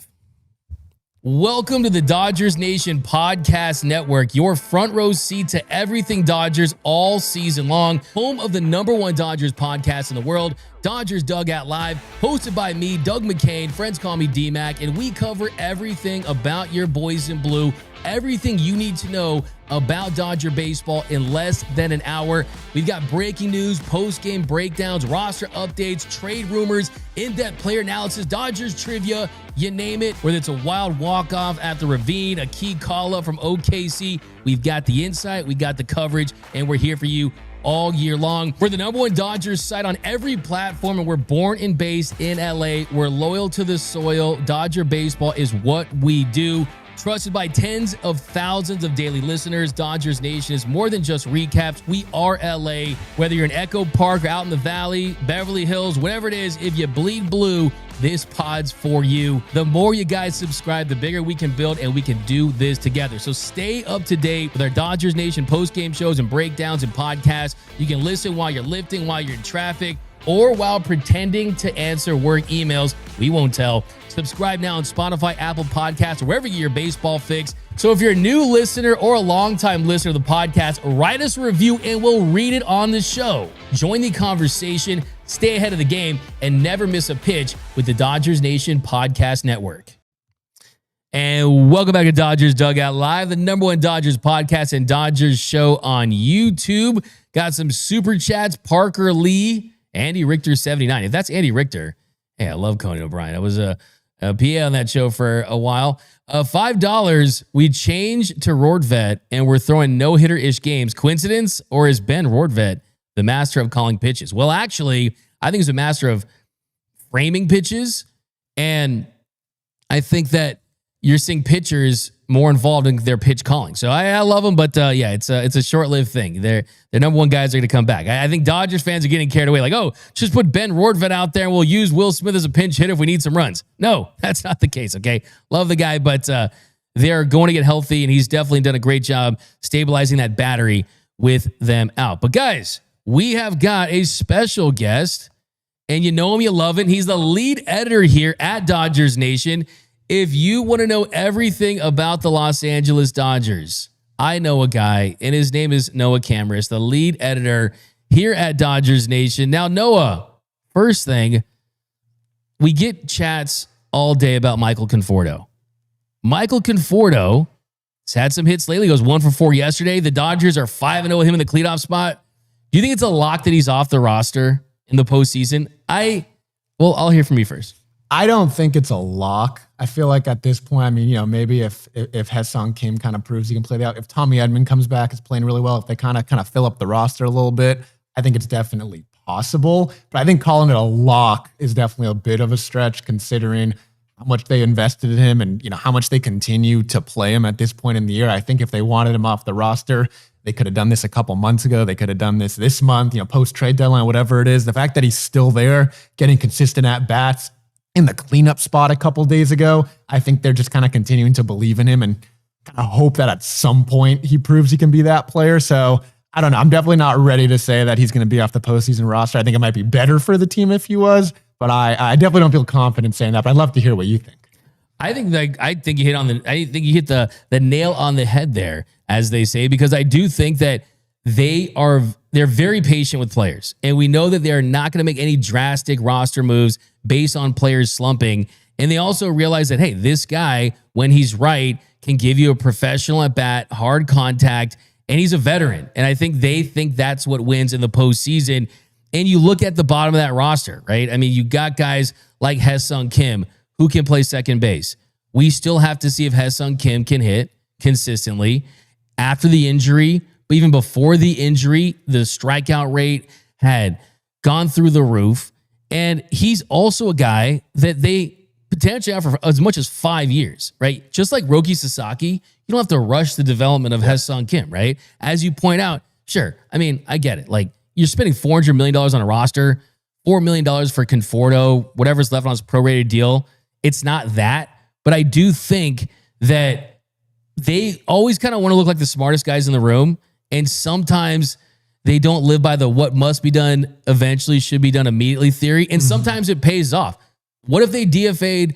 S1: Welcome to the Dodgers Nation Podcast Network, your front row seat to everything Dodgers all season long. Home of the #1 Dodgers podcast in the world, Dodgers Dugout Live, hosted by me, Doug McKain. Friends call me D-Mac, and we cover everything about your boys in blue, everything you need to know about Dodger baseball in less than an hour. We've got breaking news, post-game breakdowns, roster updates, trade rumors, in-depth player analysis, Dodgers trivia, you name it. Whether it's a wild walk-off at the Ravine, a key call-up from OKC, we've got the insight, we got the coverage, and we're here for you all year long. We're the #1 Dodgers site on every platform, and we're born and based in LA. We're loyal to the soil. Dodger baseball is what we do. Trusted by tens of thousands of daily listeners, Dodgers Nation is more than just recaps. We are LA. Whether you're in Echo Park or out in the Valley, Beverly Hills, whatever it is, if you bleed blue, this pod's for you. The more you guys subscribe, the bigger we can build, and we can do this together. So stay up to date with our Dodgers Nation post-game shows and breakdowns and podcasts. You can listen while you're lifting, while you're in traffic, or while pretending to answer work emails. We won't tell. Subscribe now on Spotify, Apple Podcasts, or wherever you get your baseball fix. So if you're a new listener or a longtime listener of the podcast, write us a review and we'll read it on the show. Join the conversation, stay ahead of the game, and never miss a pitch with the Dodgers Nation Podcast Network. And welcome back to Dodgers Dugout Live, the #1 Dodgers podcast and Dodgers show on YouTube. Got some super chats. Parker Lee, Andy Richter 79. If that's Andy Richter, hey, I love Conan O'Brien. I was a PA on that show for a while. $5, we changed to Rortvet, and we're throwing no-hitter-ish games. Coincidence, or is Ben Rortvet the master of calling pitches? Well, actually, I think he's a master of framing pitches, and I think that you're seeing pitchers more involved in their pitch calling. So I love them, but it's a short-lived thing. Their #1 guys are going to come back. I think Dodgers fans are getting carried away. Like, oh, just put Ben Rortvet out there and we'll use Will Smith as a pinch hitter if we need some runs. No, that's not the case, okay? Love the guy, but they're going to get healthy, and he's definitely done a great job stabilizing that battery with them out. But guys, we have got a special guest, and you know him, you love it. He's the lead editor here at Dodgers Nation. If you want to know everything about the Los Angeles Dodgers, I know a guy, and his name is Noah Cameras, the lead editor here at Dodgers Nation. Now, Noah, first thing, we get chats all day about Michael Conforto. Michael Conforto He's had some hits lately. He goes 1 for 4 yesterday. The Dodgers are 5-0 with him in the cleanup spot. Do you think it's a lock that he's off the roster in the postseason? I'll hear from you first.
S14: I don't think it's a lock. I feel like at this point, I mean, maybe if Ha-Seong Kim kind of proves he can play out, if Tommy Edman comes back, is playing really well, if they kind of fill up the roster a little bit, I think it's definitely possible. But I think calling it a lock is definitely a bit of a stretch considering how much they invested in him and how much they continue to play him at this point in the year. I think if they wanted him off the roster, they could have done this a couple months ago. They could have done this month, post-trade deadline, whatever it is. The fact that he's still there, getting consistent at-bats in the cleanup spot a couple days ago, I think they're just kind of continuing to believe in him and kind of hope that at some point he proves he can be that player. So I don't know. I'm definitely not ready to say that he's going to be off the postseason roster. I think it might be better for the team if he was, but I definitely don't feel confident saying that. But I'd love to hear what you think.
S1: I think you hit the nail on the head there, as they say, because I do think that they're very patient with players, and we know that they're not going to make any drastic roster moves based on players slumping. And they also realize that, hey, this guy, when he's right, can give you a professional at bat, hard contact, and he's a veteran. And I think they think that's what wins in the postseason. And you look at the bottom of that roster, right? I mean, you got guys like Ha-Seong Kim who can play second base. We still have to see if Ha-Seong Kim can hit consistently after the injury. But even before the injury, the strikeout rate had gone through the roof. And he's also a guy that they potentially have for as much as 5 years, right? Just like Roki Sasaki, you don't have to rush the development of Ha-Seong Kim, right? As you point out, sure. I mean, I get it. Like, you're spending $400 million on a roster, $4 million for Conforto, whatever's left on his prorated deal. It's not that. But I do think that they always kind of want to look like the smartest guys in the room. And sometimes they don't live by the what must be done eventually should be done immediately theory. And sometimes it pays off. What if they DFA'd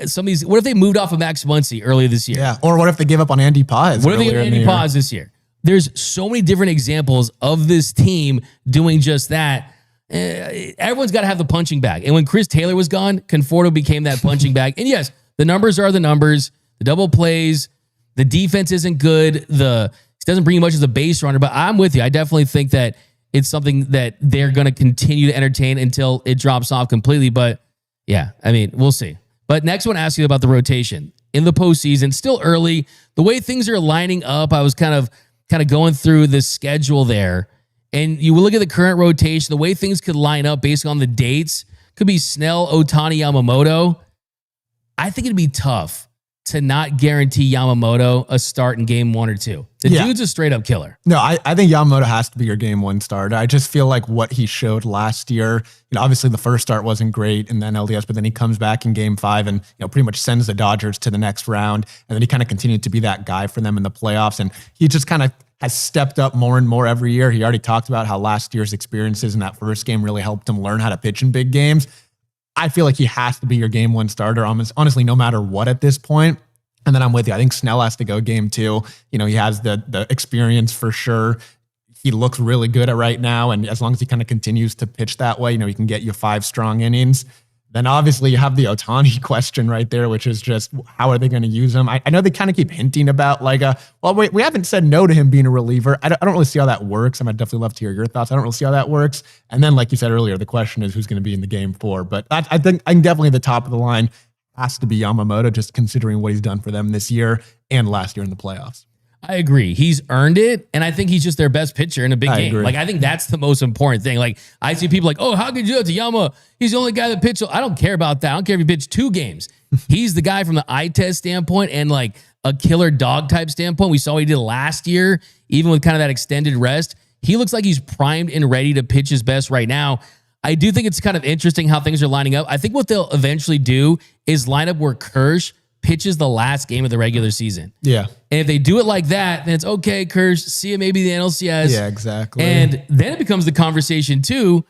S1: some of these? What if they moved off of Max Muncy earlier this year?
S14: Yeah. Or what if they give up on Andy Paz?
S1: What if they give up Andy Paz this year? There's so many different examples of this team doing just that. Everyone's got to have the punching bag. And when Chris Taylor was gone, Conforto became that punching bag. And yes, the numbers are the numbers. The double plays, the defense isn't good. It doesn't bring you much as a base runner, but I'm with you. I definitely think that it's something that they're going to continue to entertain until it drops off completely. But yeah, I mean, we'll see. But next one asks you about the rotation in the postseason. Still early. The way things are lining up, I was kind of going through the schedule there. And you will look at the current rotation, the way things could line up based on the dates. Could be Snell, Ohtani, Yamamoto. I think it'd be tough to not guarantee Yamamoto a start in game 1 or 2. The dude's a straight up killer.
S14: No, I think Yamamoto has to be your game 1 starter. I just feel like what he showed last year, obviously the first start wasn't great in the NLDS, but then he comes back in game 5 and pretty much sends the Dodgers to the next round. And then he kind of continued to be that guy for them in the playoffs. And he just kind of has stepped up more and more every year. He already talked about how last year's experiences in that first game really helped him learn how to pitch in big games. I feel like he has to be your game 1 starter, honestly, no matter what at this point. And then I'm with you. I think Snell has to go game 2. He has the experience for sure. He looks really good at right now. And as long as he kind of continues to pitch that way, he can get you 5 strong innings. Then obviously you have the Ohtani question right there, which is just how are they going to use him? I know they kind of keep hinting about we haven't said no to him being a reliever. I don't really see how that works. I'd definitely love to hear your thoughts. I don't really see how that works. And then like you said earlier, the question is who's going to be in the game 4. But I think I'm definitely the top of the line has to be Yamamoto, just considering what he's done for them this year and last year in the playoffs.
S1: I agree. He's earned it, and I think he's just their best pitcher in a big game.
S14: Agree.
S1: Like, I think that's the most important thing. Like, I see people like, oh, how could you do that to Yama? He's the only guy that pitched. I don't care about that. I don't care if he pitched 2 games. He's the guy from the eye test standpoint and like a killer dog type standpoint. We saw what he did last year, even with kind of that extended rest. He looks like he's primed and ready to pitch his best right now. I do think it's kind of interesting how things are lining up. I think what they'll eventually do is line up where Kersh pitches the last game of the regular season.
S14: Yeah.
S1: And if they do it like that, then it's okay, Kersh, see you maybe the NLCS.
S14: Yeah, exactly.
S1: And then it becomes the conversation too,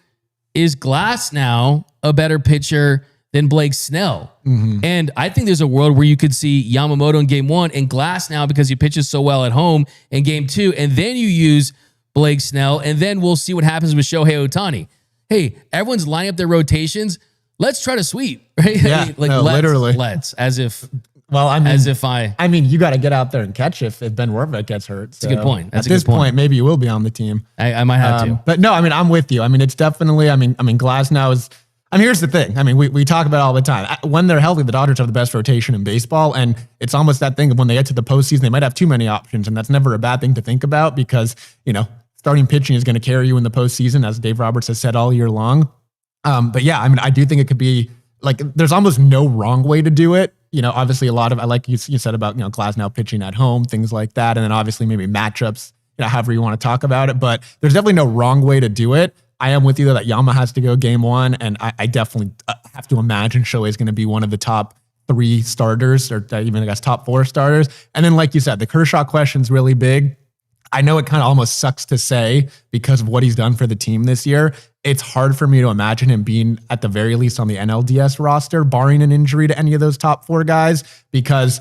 S1: is Glasnow a better pitcher than Blake Snell? And I think there's a world where you could see Yamamoto in game 1 and Glasnow because he pitches so well at home in game 2, and then you use Blake Snell, and then we'll see what happens with Shohei Ohtani. Hey, everyone's lining up their rotations. Let's try to sweep, right?
S14: Yeah,
S1: literally.
S14: Let's,
S1: as if
S14: Well, I mean,
S1: as if I
S14: mean, you got to get out there and catch if Ben Warbeck gets hurt.
S1: That's a good point. That's
S14: at
S1: a
S14: this
S1: good point.
S14: point, maybe you will be on the team.
S1: I might have to.
S14: But no, I mean, I'm with you. I mean, it's definitely. I mean, Glasnow is. I mean, here's the thing. I mean, we talk about it all the time. When they're healthy, the Dodgers have the best rotation in baseball, and it's almost that thing of when they get to the postseason, they might have too many options, and that's never a bad thing to think about because starting pitching is going to carry you in the postseason, as Dave Roberts has said all year long. But yeah, I mean, I do think it could be like there's almost no wrong way to do it. Obviously a lot of, I like you said about, Glasnow pitching at home, things like that. And then obviously maybe matchups, however you want to talk about it, but there's definitely no wrong way to do it. I am with you though, that Yama has to go game one. And I definitely have to imagine Shohei is going to be one of the top 3 starters or even I guess top 4 starters. And then like you said, the Kershaw question's really big. I know it kind of almost sucks to say because of what he's done for the team this year. It's hard for me to imagine him being at the very least on the NLDS roster, barring an injury to any of those top 4 guys, because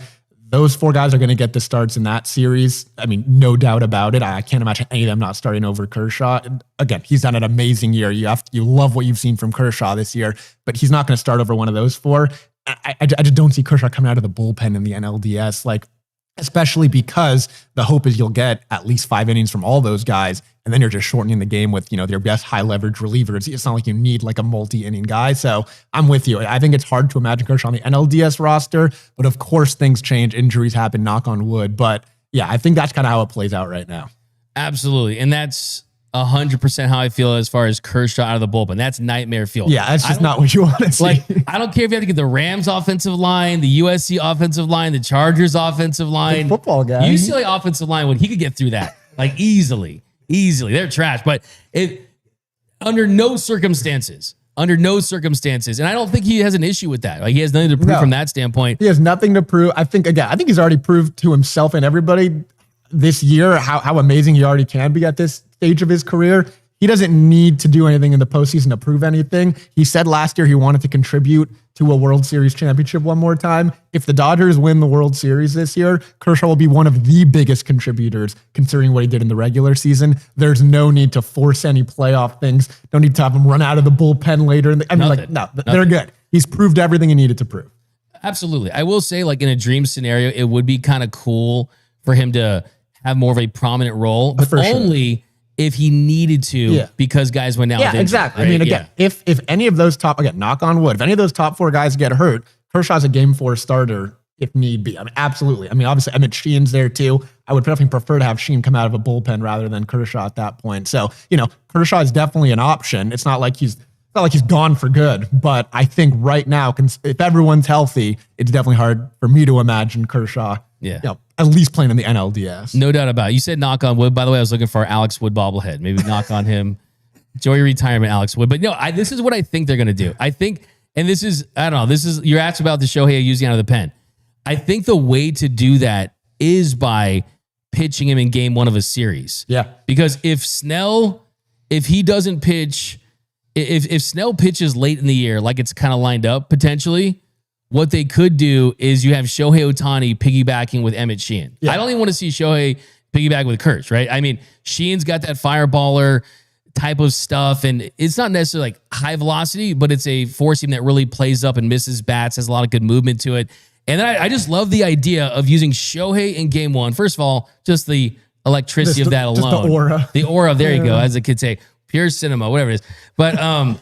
S14: those 4 guys are going to get the starts in that series. I mean, no doubt about it. I can't imagine any of them not starting over Kershaw. Again, he's done an amazing year. You love what you've seen from Kershaw this year, but he's not going to start over one of those 4. I just don't see Kershaw coming out of the bullpen in the NLDS, especially because the hope is you'll get at least 5 innings from all those guys, and then you're just shortening the game with, their best high leverage relievers. It's not like you need like a multi-inning guy. So I'm with you. I think it's hard to imagine Kershaw on the NLDS roster, but of course things change, injuries happen, knock on wood. But yeah, I think that's kind of how it plays out right now.
S1: Absolutely. And that's 100% how I feel as far as Kershaw out of the bullpen. That's nightmare fuel.
S14: Yeah, that's just not what you want to see.
S1: I don't care if you have to get the Rams offensive line, the USC offensive line, the Chargers offensive line.
S14: Football guy.
S1: UCLA offensive line, when he could get through that, easily. They're trash. But under no circumstances, and I don't think he has an issue with that. He has nothing to prove from that standpoint.
S14: He has nothing to prove. I think he's already proved to himself and everybody this year how amazing he already can be at this stage of his career. He doesn't need to do anything in the postseason to prove anything. He said last year he wanted to contribute to a World Series championship one more time. If the Dodgers win the World Series this year, Kershaw will be one of the biggest contributors considering what he did in the regular season. There's no need to force any playoff things. No need to have him run out of the bullpen later. They're good. He's proved everything he needed to prove.
S1: Absolutely. I will say, in a dream scenario, it would be kind of cool for him to have more of a prominent role, but only if he needed to, because guys went down.
S14: Yeah, exactly. Right? I mean, again, if any of those knock on wood, if any of those top 4 guys get hurt, Kershaw's a game 4 starter if need be. I mean, absolutely. I mean, obviously, Emmet Sheehan's there too. I would definitely prefer to have Sheehan come out of a bullpen rather than Kershaw at that point. So, Kershaw is definitely an option. It's not like he's gone for good, but I think right now, if everyone's healthy, it's definitely hard for me to imagine Kershaw.
S1: Yeah.
S14: At least playing in the NLDS.
S1: No doubt about it. You said knock on wood. By the way, I was looking for Alex Wood bobblehead. Maybe knock on him. Enjoy your retirement, Alex Wood. But no, this is what I think they're going to do. I think, and this is, I don't know, you're asked about the Shohei using out of the pen. I think the way to do that is by pitching him in game 1 of a series.
S14: Yeah.
S1: Because if he doesn't pitch, if Snell pitches late in the year, like it's kind of lined up potentially, what they could do is you have Shohei Ohtani piggybacking with Emmet Sheehan. Yeah. I don't even want to see Shohei piggyback with Kersh, right? I mean, Sheehan's got that fireballer type of stuff, and it's not necessarily high velocity, but it's a four seam that really plays up and misses bats, has a lot of good movement to it. And then I just love the idea of using Shohei in game 1. First of all, just the electricity of that alone.
S14: Just the aura.
S1: The aura, there you go, as the kids say. Pure cinema, whatever it is. But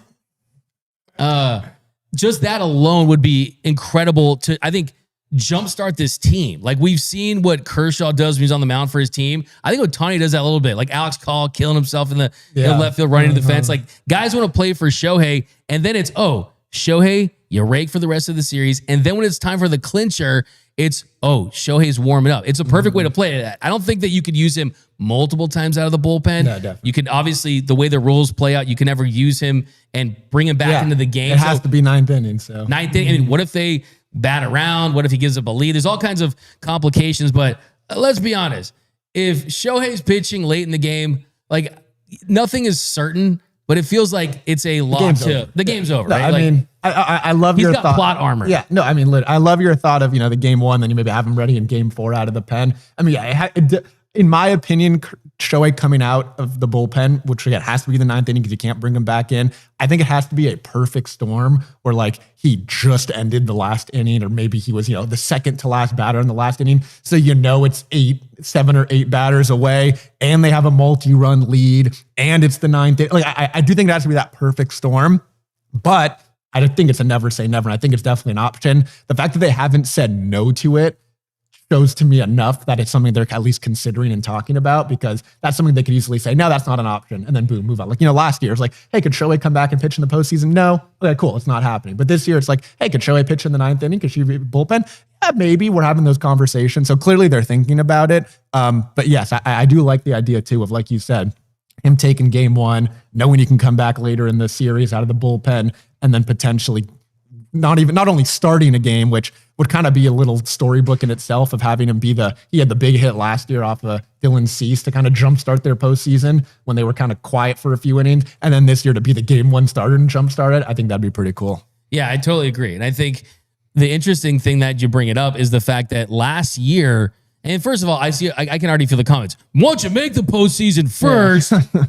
S1: just that alone would be incredible to, I think, jumpstart this team. We've seen what Kershaw does when he's on the mound for his team. I think Ohtani does that a little bit. Alex Call killing himself in the left field, running to the fence. Guys want to play for Shohei, and then it's, Shohei, you rake for the rest of the series. And then when it's time for the clincher, it's, Shohei's warming up. It's a perfect way to play it. I don't think that you could use him multiple times out of the bullpen.
S14: No, definitely.
S1: You can, obviously, the way the rules play out, you can never use him and bring him back into the game.
S14: It has to be 9th inning. So
S1: 9th inning. I mean, what if they bat around? What if he gives up a lead? There's all kinds of complications, but let's be honest. If Shohei's pitching late in the game, nothing is certain, but it feels like it's a lock to the game's over.
S14: No,
S1: right?
S14: I mean, I love your thought.
S1: He's got plot armor.
S14: Yeah, no, I mean, I love your thought of, the game 1, then you maybe have him ready in game 4 out of the pen. I mean, in my opinion, Shohei coming out of the bullpen, which again has to be the 9th inning because you can't bring him back in. I think it has to be a perfect storm where like he just ended the last inning, or maybe he was, the second to last batter in the last inning. So it's 7 or 8 batters away, and they have a multi-run lead, and it's the 9th inning. Like I do think it has to be that perfect storm, but I think it's a never say never. And I think it's definitely an option. The fact that they haven't said no to it shows to me enough that it's something they're at least considering and talking about, because that's something they could easily say, no, that's not an option. And then boom, move on. Like, last year it's like, hey, could Shohei come back and pitch in the postseason? No. Okay, cool. It's not happening. But this year it's like, hey, could Shohei pitch in the 9th inning? Could she be bullpen? Yeah, maybe. We're having those conversations. So clearly they're thinking about it. But yes, I do like the idea too of, like you said, him taking game 1, knowing he can come back later in the series out of the bullpen, and then potentially not only starting a game, which would kind of be a little storybook in itself of having him he had the big hit last year off of Dylan Cease to kind of jumpstart their postseason when they were kind of quiet for a few innings. And then this year to be the game 1 starter and jumpstart it, I think that'd be pretty cool.
S1: Yeah, I totally agree. And I think the interesting thing that you bring it up is the fact that last year, and first of all, I can already feel the comments. Why don't you make the postseason first? Yeah.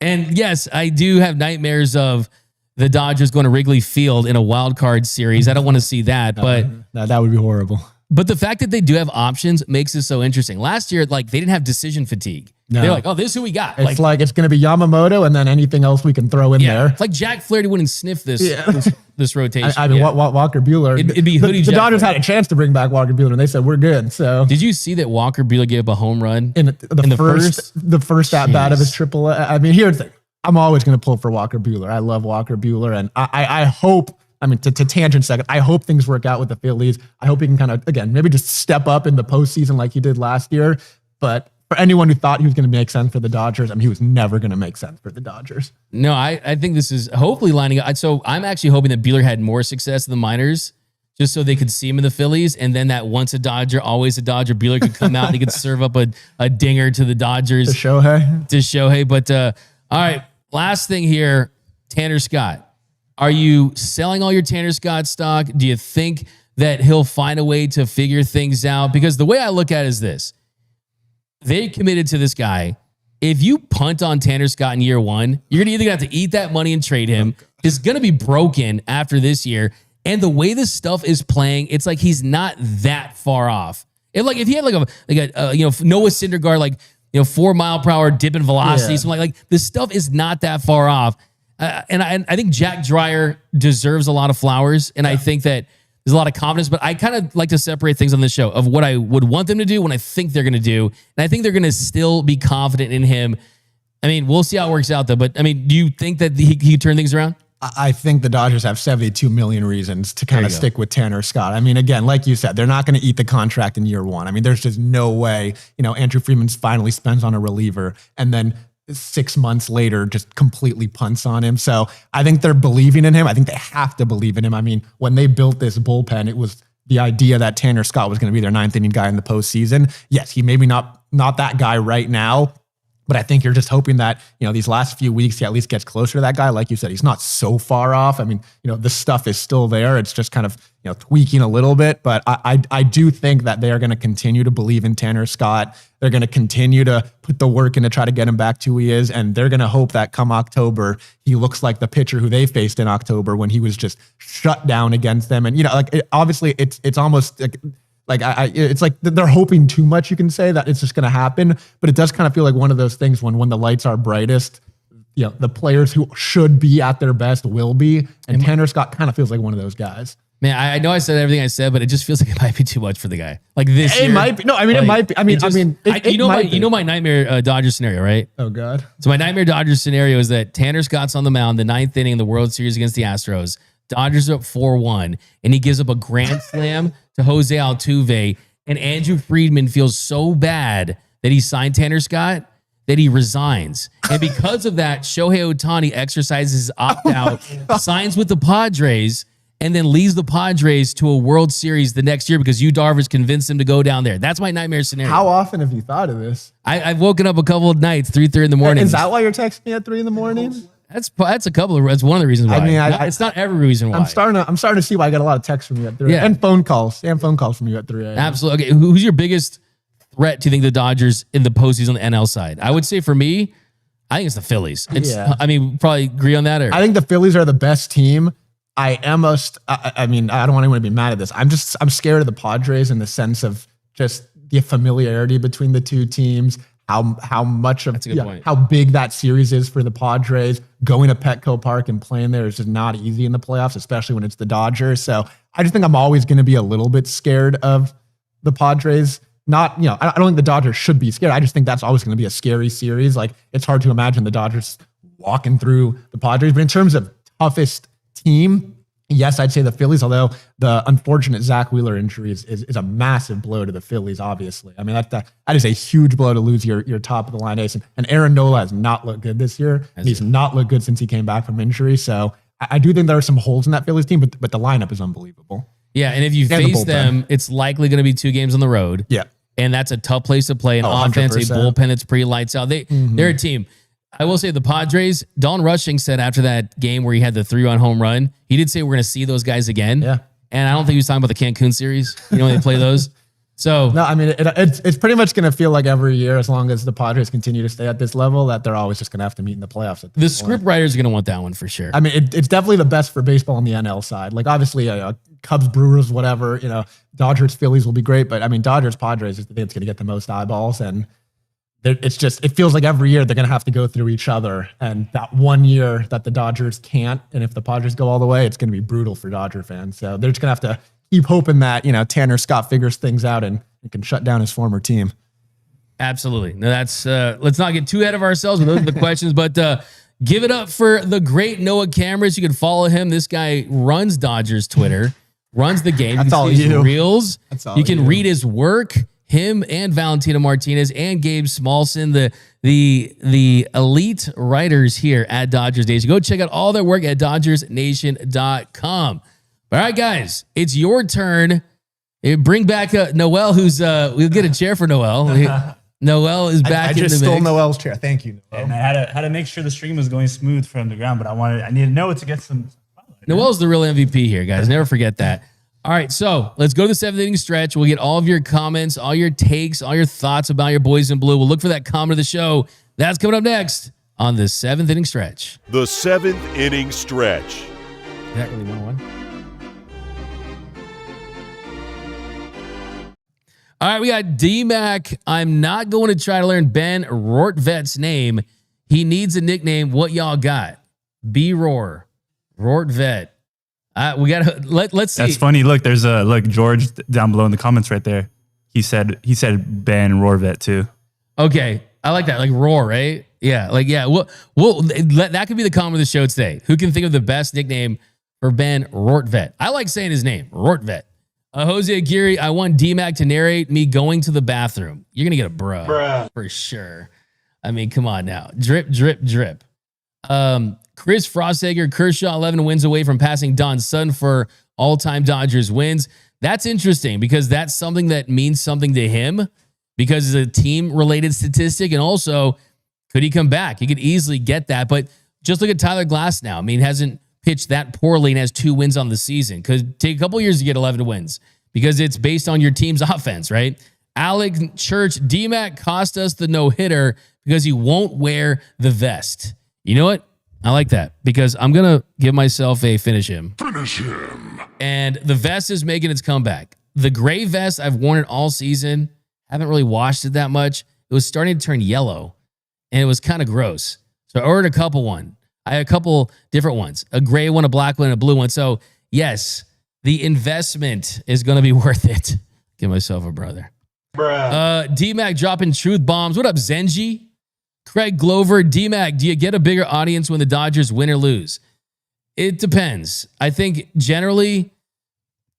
S1: And yes, I do have nightmares of the Dodgers going to Wrigley Field in a wild card series. I don't want to see that, but
S14: that would be horrible.
S1: But the fact that they do have options makes it so interesting. Last year, like, they didn't have decision fatigue.
S14: No.
S1: They're like, oh, this is who we got.
S14: It's like it's going to be Yamamoto and then anything else we can throw in there.
S1: It's like Jack Flaherty wouldn't sniff this rotation.
S14: I mean, Walker Buehler.
S1: It'd be hoodie.
S14: The Dodgers had a chance to bring back Walker Buehler, and they said we're good. So
S1: did you see that Walker Buehler gave up a home run
S14: in the first at bat of his triple? I mean, here's the thing. I'm always going to pull for Walker Buehler. I love Walker Buehler, and I hope. I mean, to tangent second, I hope things work out with the Phillies. I hope he can kind of, again, maybe just step up in the postseason like he did last year. But for anyone who thought he was going to make sense for the Dodgers, I mean, he was never going to make sense for the Dodgers.
S1: No, I think this is hopefully lining up. So I'm actually hoping that Buehler had more success in the minors, just so they could see him in the Phillies. And then that once a Dodger, always a Dodger, Buehler could come out and he could serve up a dinger to the Dodgers.
S14: To Shohei.
S1: But all right, last thing here, Tanner Scott. Are you selling all your Tanner Scott stock? Do you think that he'll find a way to figure things out? Because the way I look at it is this. They committed to this guy. If you punt on Tanner Scott in year 1, you're either going to have to eat that money and trade him. He's going to be broken after this year. And the way this stuff is playing, it's like he's not that far off. If he had Noah Syndergaard, 4 mile per hour dip in velocity, something like this stuff is not that far off. And I think Jack Dreyer deserves a lot of flowers, and I think that there's a lot of confidence, but I kind of like to separate things on this show of what I would want them to do, what I think they're going to do, and I think they're going to still be confident in him. I mean, we'll see how it works out, though, but I mean, do you think that he can turn things around?
S14: I think the Dodgers have 72 million reasons to kind of stick with Tanner Scott. I mean, again, like you said, they're not going to eat the contract in year 1. I mean, there's just no way, Andrew Friedman's finally spends on a reliever, and then 6 months later just completely punts on him. So I think they're believing in him. I think they have to believe in him. I mean, when they built this bullpen, it was the idea that Tanner Scott was going to be their 9th inning guy in the postseason. Yes, he maybe not that guy right now, but I think you're just hoping that, these last few weeks, he at least gets closer to that guy. Like you said, he's not so far off. I mean, the stuff is still there. It's just kind of, tweaking a little bit. But I do think that they are going to continue to believe in Tanner Scott. They're going to continue to put the work in to try to get him back to who he is. And they're going to hope that come October, he looks like the pitcher who they faced in October when he was just shut down against them. And, obviously it's almost it's like they're hoping too much, you can say, that it's just going to happen. But it does kind of feel like one of those things when the lights are brightest, the players who should be at their best will be. And Tanner Scott kind of feels like one of those guys.
S1: Man, I know I said everything I said, but it just feels like it might be too much for the guy. Like this year.
S14: It might be. No, I mean, it might be.
S1: You know my nightmare Dodgers scenario, right?
S14: Oh, God.
S1: So my nightmare Dodgers scenario is that Tanner Scott's on the mound, the 9th inning of the World Series against the Astros. Dodgers are up 4-1, and he gives up a grand slam to Jose Altuve, and Andrew Friedman feels so bad that he signed Tanner Scott that he resigns. And because of that, Shohei Ohtani exercises his opt-out, signs with the Padres, and then leads the Padres to a World Series the next year because Yu Darvish convinced him to go down there. That's my nightmare scenario.
S14: How often have you thought of this?
S1: I've woken up a couple of nights, 3:30 in the morning.
S14: Is that why you're texting me at 3 in the morning?
S1: That's one of the reasons why. I mean, it's not every reason why.
S14: I'm starting to see why I got a lot of texts from you at 3.
S1: Yeah.
S14: And phone calls from you at 3 a.m.
S1: Absolutely. Okay, who's your biggest threat do you think the Dodgers in the postseason on the NL side? I would say for me, I think it's the Phillies. I mean, probably agree on that. Or?
S14: I think the Phillies are the best team. I don't want anyone to be mad at this. I'm scared of the Padres in the sense of just the familiarity between the two teams. How much of how big that series is for the Padres. Going to Petco Park and playing there is just not easy in the playoffs, especially when it's the Dodgers. So I just think I'm always going to be a little bit scared of the Padres. Not, I don't think the Dodgers should be scared. I just think that's always going to be a scary series. Like, it's hard to imagine the Dodgers walking through the Padres. But in terms of toughest team, yes, I'd say the Phillies, although the unfortunate Zach Wheeler injury is a massive blow to the Phillies, obviously. I mean, that is a huge blow to lose your top of the line ace. And Aaron Nola has not looked good this year. He's not looked good since he came back from injury. So I do think there are some holes in that Phillies team, but the lineup is unbelievable.
S1: Yeah, and if you face them, it's likely going to be 2 games on the road.
S14: Yeah.
S1: And that's a tough place to play. An offense, a bullpen that's pretty lights out. They're a team. I will say the Padres, Don Rushing said after that game where he had the 3-run home run, he did say we're going to see those guys again.
S14: Yeah.
S1: And I don't think he was talking about the Cancun series. When they play those. So
S14: no, I mean, it's pretty much going to feel like every year, as long as the Padres continue to stay at this level, that they're always just going to have to meet in the playoffs.
S1: The script writers are going to want that one for sure.
S14: I mean, it's definitely the best for baseball on the NL side. Like, obviously, Cubs, Brewers, whatever, Dodgers, Phillies will be great. But I mean, Dodgers, Padres, I think it's going to get the most eyeballs. And it feels like every year they're going to have to go through each other. And that one year that the Dodgers can't, and if the Padres go all the way, it's going to be brutal for Dodger fans. So they're just going to have to keep hoping that, Tanner Scott figures things out and can shut down his former team.
S1: Absolutely. No, that's let's not get too ahead of ourselves with those are the questions, but give it up for the great Noah Cameras. You can follow him. This guy runs Dodgers Twitter, runs the game.
S14: That's all
S1: you. His
S14: you.
S1: reels.
S14: That's all
S1: you can read his work. Him and Valentino Martinez and Gabe Smolson, the elite writers here at Dodgers Nation. Go check out all their work at dodgersnation.com. All right, guys, it's your turn. Bring back Noel, who's we'll get a chair for Noel. Noel is back in the mix.
S14: I just stole Noel's chair. Thank you, Noel.
S4: And I had to make sure the stream was going smooth from the ground, but I needed Noah to get some.
S1: Noel's the real MVP here, guys. Never forget that. All right, so let's go to the 7th inning stretch. We'll get all of your comments, all your takes, all your thoughts about your boys in blue. We'll look for that comment of the show. That's coming up next on the 7th inning stretch.
S5: The 7th inning stretch.
S1: Is that really 1-1? All right, we got D-Mac. I'm not going to try to learn Ben Rortvet's name. He needs a nickname. What y'all got? B-Roar. Rortvet. We got to let's see.
S4: That's funny. Look, there's George down below in the comments right there. He said Ben Rorvet too.
S1: Okay, I like that. Like roar, right? Yeah, Well, that could be the comment of the show today. Who can think of the best nickname for Ben Rortvet? I like saying his name, Rortvet. Jose Aguirre, I want D-Mac to narrate me going to the bathroom. You're gonna get a bruh for sure. I mean, come on now, drip, drip, drip. Chris Frosthager, Kershaw 11 wins away from passing Don Sutton for all-time Dodgers wins. That's interesting because that's something that means something to him because it's a team-related statistic. And also, could he come back? He could easily get that. But just look at Tyler Glasnow. I mean, hasn't pitched that poorly and has 2 wins on the season. Could take a couple years to get 11 wins because it's based on your team's offense, right? Alec Church, D-Mac cost us the no-hitter because he won't wear the vest. You know what? I like that because I'm going to give myself a finish him.
S2: Finish him.
S1: And the vest is making its comeback. The gray vest, I've worn it all season. Haven't really washed it that much. It was starting to turn yellow and it was kind of gross. So I ordered I had a couple different ones, a gray one, a black one, and a blue one. So yes, the investment is going to be worth it. Give myself a brother. D-Mac dropping truth bombs. What up, Zenji? Craig Glover, D-Mac, do you get a bigger audience when the Dodgers win or lose? It depends. I think generally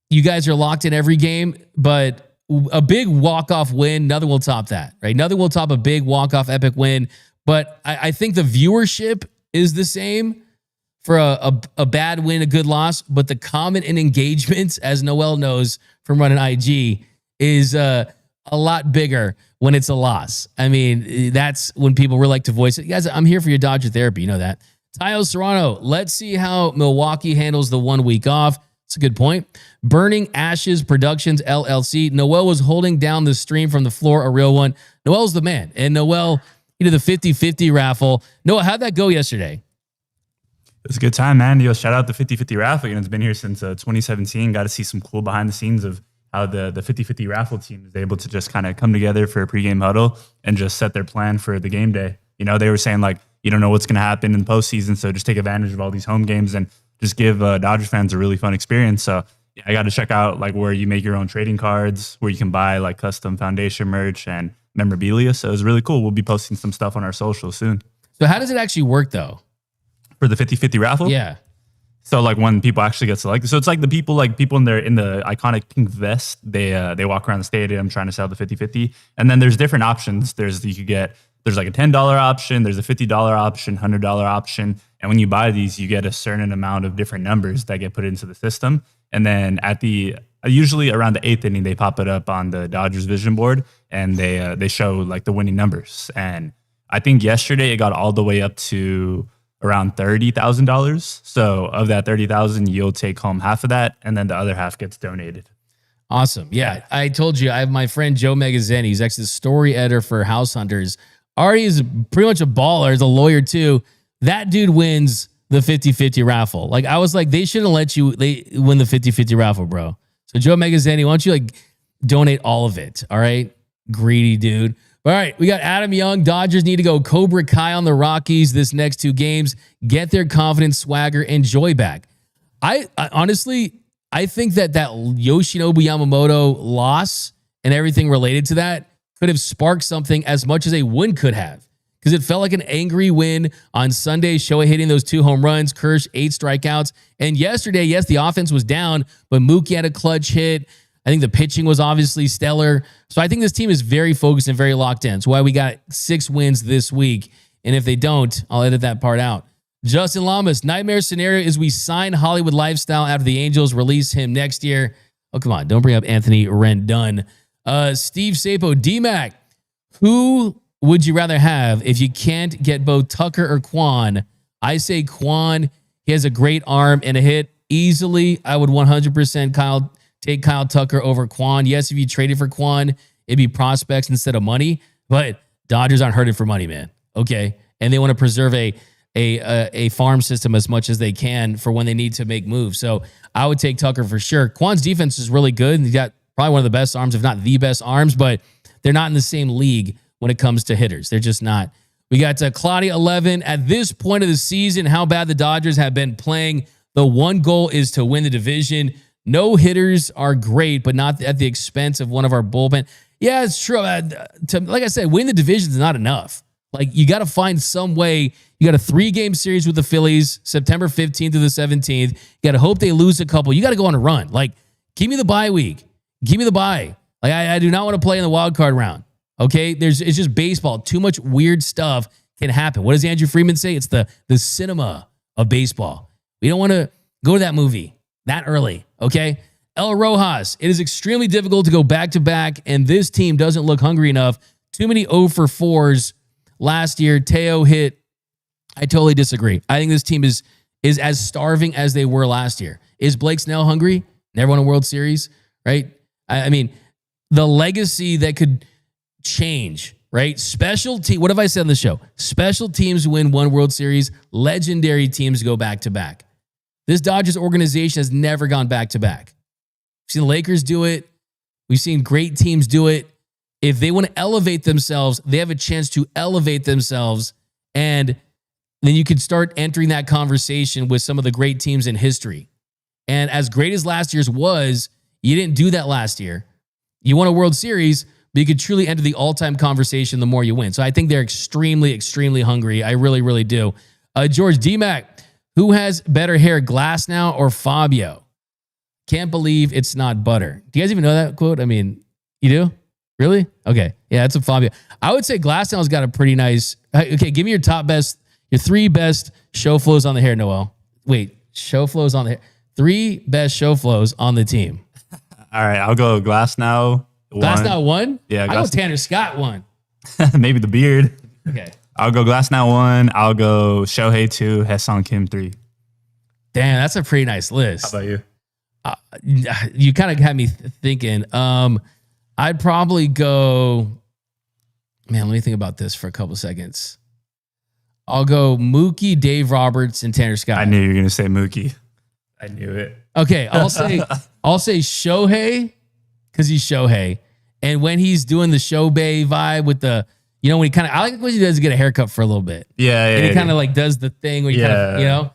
S1: you guys are locked in every game, but a big walk-off win, nothing will top that, right? Nothing will top a big walk-off epic win, but I think the viewership is the same for a bad win, a good loss, but the comment and engagements, as Noel knows from running IG, is a lot bigger when it's a loss. I mean, that's when people really like to voice it. Guys, I'm here for your Dodger therapy. You know that. Tayo Serrano, let's see how Milwaukee handles the 1 week off. That's a good point. Burning Ashes Productions LLC. Noel was holding down the stream from the floor, a real one. Noel's the man. And Noel, he did the 50-50 raffle. Noel, how'd that go yesterday?
S4: It was a good time, man. Yo, shout out the 50-50 raffle. You know, it's been here since 2017. Got to see some cool behind the scenes of how the 50-50 raffle team is able to just kind of come together for a pregame huddle and just set their plan for the game day. You know, they were saying like, you don't know what's going to happen in the postseason, so just take advantage of all these home games and just give Dodgers fans a really fun experience. So yeah, I got to check out like where you make your own trading cards, where you can buy like custom foundation merch and memorabilia. So it was really cool. We'll be posting some stuff on our socials soon.
S1: So how does it actually work though?
S4: For the 50-50 raffle?
S1: Yeah.
S4: So like when people actually get selected, so it's like the people in the iconic pink vest, they walk around the stadium trying to sell the 50-50. And then there's different options. There's like a $10 option, there's a $50 option, $100 option. And when you buy these, you get a certain amount of different numbers that get put into the system. And then usually around the 8th inning, they pop it up on the Dodgers vision board and they show like the winning numbers. And I think yesterday it got all the way up to around $30,000. So of that $30,000, you'll take home half of that, and then the other half gets donated.
S1: Awesome. Yeah, I told you, I have my friend Joe Magazzini. He's actually the story editor for House Hunters. Ari is pretty much a baller. He's a lawyer too. That dude wins the 50-50 raffle. Like I was like, they shouldn't let you win the 50-50 raffle, bro. So Joe Magazzini, why don't you like donate all of it? All right. Greedy dude. All right. We got Adam Young. Dodgers need to go Cobra Kai on the Rockies this next 2 games. Get their confidence, swagger, and joy back. I honestly, I think that Yoshinobu Yamamoto loss and everything related to that could have sparked something as much as a win could have. Because it felt like an angry win on Sunday. Shohei hitting those 2 home runs, Kersh 8 strikeouts. And yesterday, yes, the offense was down, but Mookie had a clutch hit. I think the pitching was obviously stellar. So I think this team is very focused and very locked in. That's why we got 6 wins this week. And if they don't, I'll edit that part out. Justin Lamas, nightmare scenario is we sign Hollywood Lifestyle after the Angels release him next year. Oh, come on. Don't bring up Anthony Rendon. Steve Sapo, D-Mac, who would you rather have if you can't get both Tucker or Kwan? I say Kwan. He has a great arm and a hit. Easily, I would 100% take Kyle Tucker over Kwan. Yes, if you traded for Kwan, it'd be prospects instead of money. But Dodgers aren't hurting for money, man. Okay, and they want to preserve a farm system as much as they can for when they need to make moves. So I would take Tucker for sure. Kwan's defense is really good, and he's got probably one of the best arms, if not the best arms. But they're not in the same league when it comes to hitters. They're just not. We got Claudia 11. At this point of the season, how bad the Dodgers have been playing. The one goal is to win the division. No hitters are great, but not at the expense of one of our bullpen. Yeah, it's true. Like I said, win the division is not enough. Like you got to find some way. You got a 3-game series with the Phillies, September 15th to the 17th. You got to hope they lose a couple. You got to go on a run. Like, give me the bye week. Give me the bye. Like I do not want to play in the wild card round. Okay, it's just baseball. Too much weird stuff can happen. What does Andrew Freeman say? It's the cinema of baseball. We don't want to go to that movie that early. Okay, El Rojas. It is extremely difficult to go back to back, and this team doesn't look hungry enough. Too many 0 for 4s last year. Teo hit. I totally disagree. I think this team is as starving as they were last year. Is Blake Snell hungry? Never won a World Series, right? I mean, the legacy that could change, right? Special team. What have I said on the show? Special teams win 1 World Series. Legendary teams go back to back. This Dodgers organization has never gone back to back. We've seen the Lakers do it. We've seen great teams do it. If they want to elevate themselves, they have a chance to elevate themselves. And then you could start entering that conversation with some of the great teams in history. And as great as last year's was, you didn't do that last year. You won a World Series, but you could truly enter the all-time conversation the more you win. So I think they're extremely, extremely hungry. I really, really do. George D-Mac, who has better hair, Glasnow or Fabio? Can't believe it's not butter. Do you guys even know that quote? I mean, you do? Really? Okay. Yeah, that's a Fabio. I would say Glasnow's got a pretty nice... Okay, give me your 3 best show flows on the hair, Noel. Wait, show flows on the hair. 3 best show flows on the team.
S4: All right, I'll go Glasnow.
S1: Glasnow 1?
S4: Yeah,
S1: I go Tanner Scott 1.
S4: Maybe the beard.
S1: Okay.
S4: I'll go Glasnow 1. I'll go Shohei 2. Ha-Seong Kim 3.
S1: Damn, that's a pretty nice list.
S4: How about you?
S1: You kind of had me thinking. I'd probably go. Man, let me think about this for a couple seconds. I'll go Mookie, Dave Roberts, and Tanner Scott.
S4: I knew you were going to say Mookie. I knew it.
S1: Okay, I'll say Shohei because he's Shohei, and when he's doing the Shohei vibe with the, when he kind of, I like when he does get a haircut for a little bit.
S4: Yeah,
S1: and he kind of like does the thing where he kind of,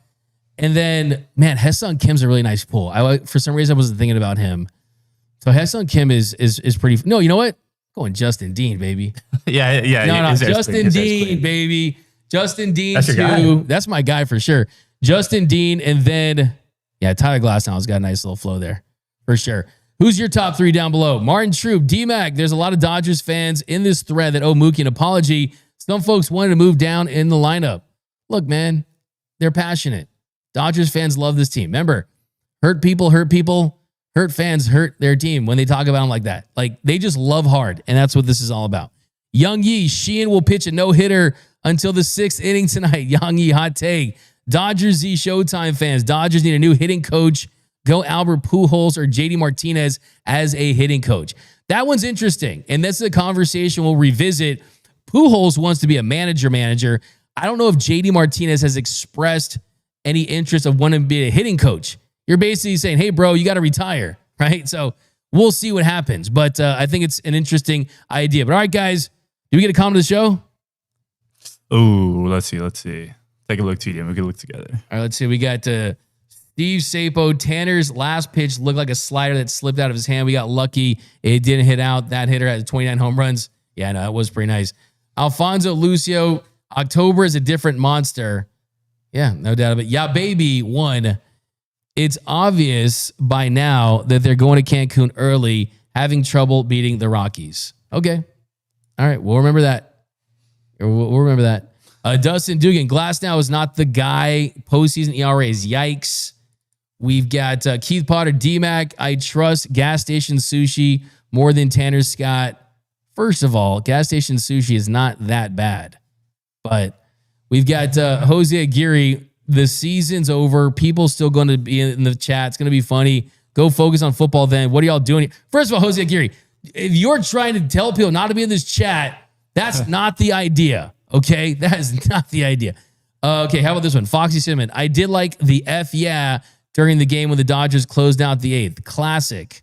S1: and then man, Haesung Kim's a really nice pull. For some reason I wasn't thinking about him, so Haesung Kim is pretty. No, you know what? Going Justin Dean, baby.
S4: yeah.
S1: No, Justin Dean, baby. Justin Dean
S4: That's your
S1: too.
S4: guy.
S1: That's my guy for sure. Justin Dean, and then Tyler Glasnow's got a nice little flow there for sure. Who's your top 3 down below? Martin Troop, D-Mac. There's a lot of Dodgers fans in this thread that owe Mookie an apology. Some folks wanted to move down in the lineup. Look, man, they're passionate. Dodgers fans love this team. Remember, hurt people. Hurt fans hurt their team when they talk about them like that. Like, they just love hard, and that's what this is all about. Young Yi, Sheehan will pitch a no-hitter until the 6th inning tonight. Young Yi, hot take. Dodgers Z Showtime fans, Dodgers need a new hitting coach. Go Albert Pujols or JD Martinez as a hitting coach. That one's interesting, and this is a conversation we'll revisit. Pujols wants to be a manager. I don't know if JD Martinez has expressed any interest of wanting to be a hitting coach. You're basically saying, hey, bro, you got to retire, right? So we'll see what happens, but I think it's an interesting idea. But all right, guys, do we get a comment to the show?
S4: Oh, let's see. Take a look, TD, and we can look together.
S1: All right, let's see. We got Steve Sapo. Tanner's last pitch looked like a slider that slipped out of his hand. We got lucky. It didn't hit out. That hitter had 29 home runs. Yeah, no, that was pretty nice. Alfonso Lucio. October is a different monster. Yeah, no doubt about it. Yeah, baby, 1. It's obvious by now that they're going to Cancun early, having trouble beating the Rockies. Okay. All right, we'll remember that. We'll remember that. Dustin Dugan, Glasnow is not the guy. Postseason ERAs, yikes. We've got Keith Potter, D-Mac. I trust Gas Station Sushi more than Tanner Scott. First of all, Gas Station Sushi is not that bad. But we've got Jose Aguirre. The season's over. People still going to be in the chat. It's going to be funny. Go focus on football then. What are y'all doing? First of all, Jose Aguirre, if you're trying to tell people not to be in this chat, that's not the idea. Okay, that is not the idea. Okay, how about this one? Foxy Cinnamon. I did like the F yeah during the game when the Dodgers closed out the 8th. Classic.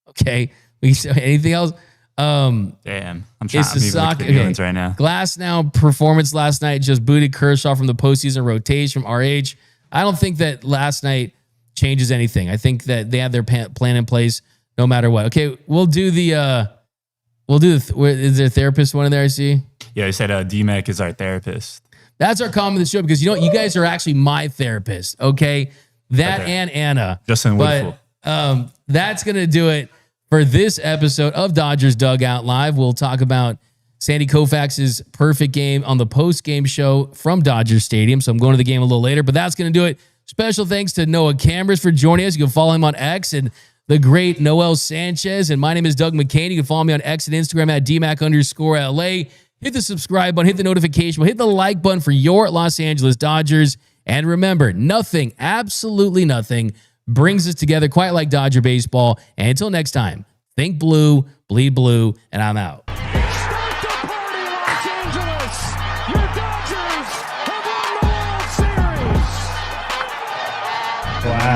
S1: Okay, anything else?
S4: Damn, I'm trying to look at the feelings right now.
S1: Glasnow performance last night just booted Kershaw from the postseason rotation from RH. I don't think that last night changes anything. I think that they have their plan in place no matter what. Okay, we'll do the. Is there a therapist one in there? I see.
S4: Yeah, he said D-Mac is our therapist.
S1: That's our comment of the show because you know what? You guys are actually my therapist. Okay, that okay. And Anna.
S4: Justin Woodfull.
S1: That's gonna do it for this episode of Dodgers Dugout Live. We'll talk about Sandy Koufax's perfect game on the post-game show from Dodger Stadium. So I'm going to the game a little later, but that's going to do it. Special thanks to Noah Cameras for joining us. You can follow him on X and the great Noel Sanchez. And my name is Doug McKain. You can follow me on X and Instagram at DMac_LA. Hit the subscribe button, hit the notification button, hit the like button for your Los Angeles Dodgers. And remember, nothing, absolutely nothing, brings us together quite like Dodger baseball. And until next time, think blue, bleed blue, and I'm out.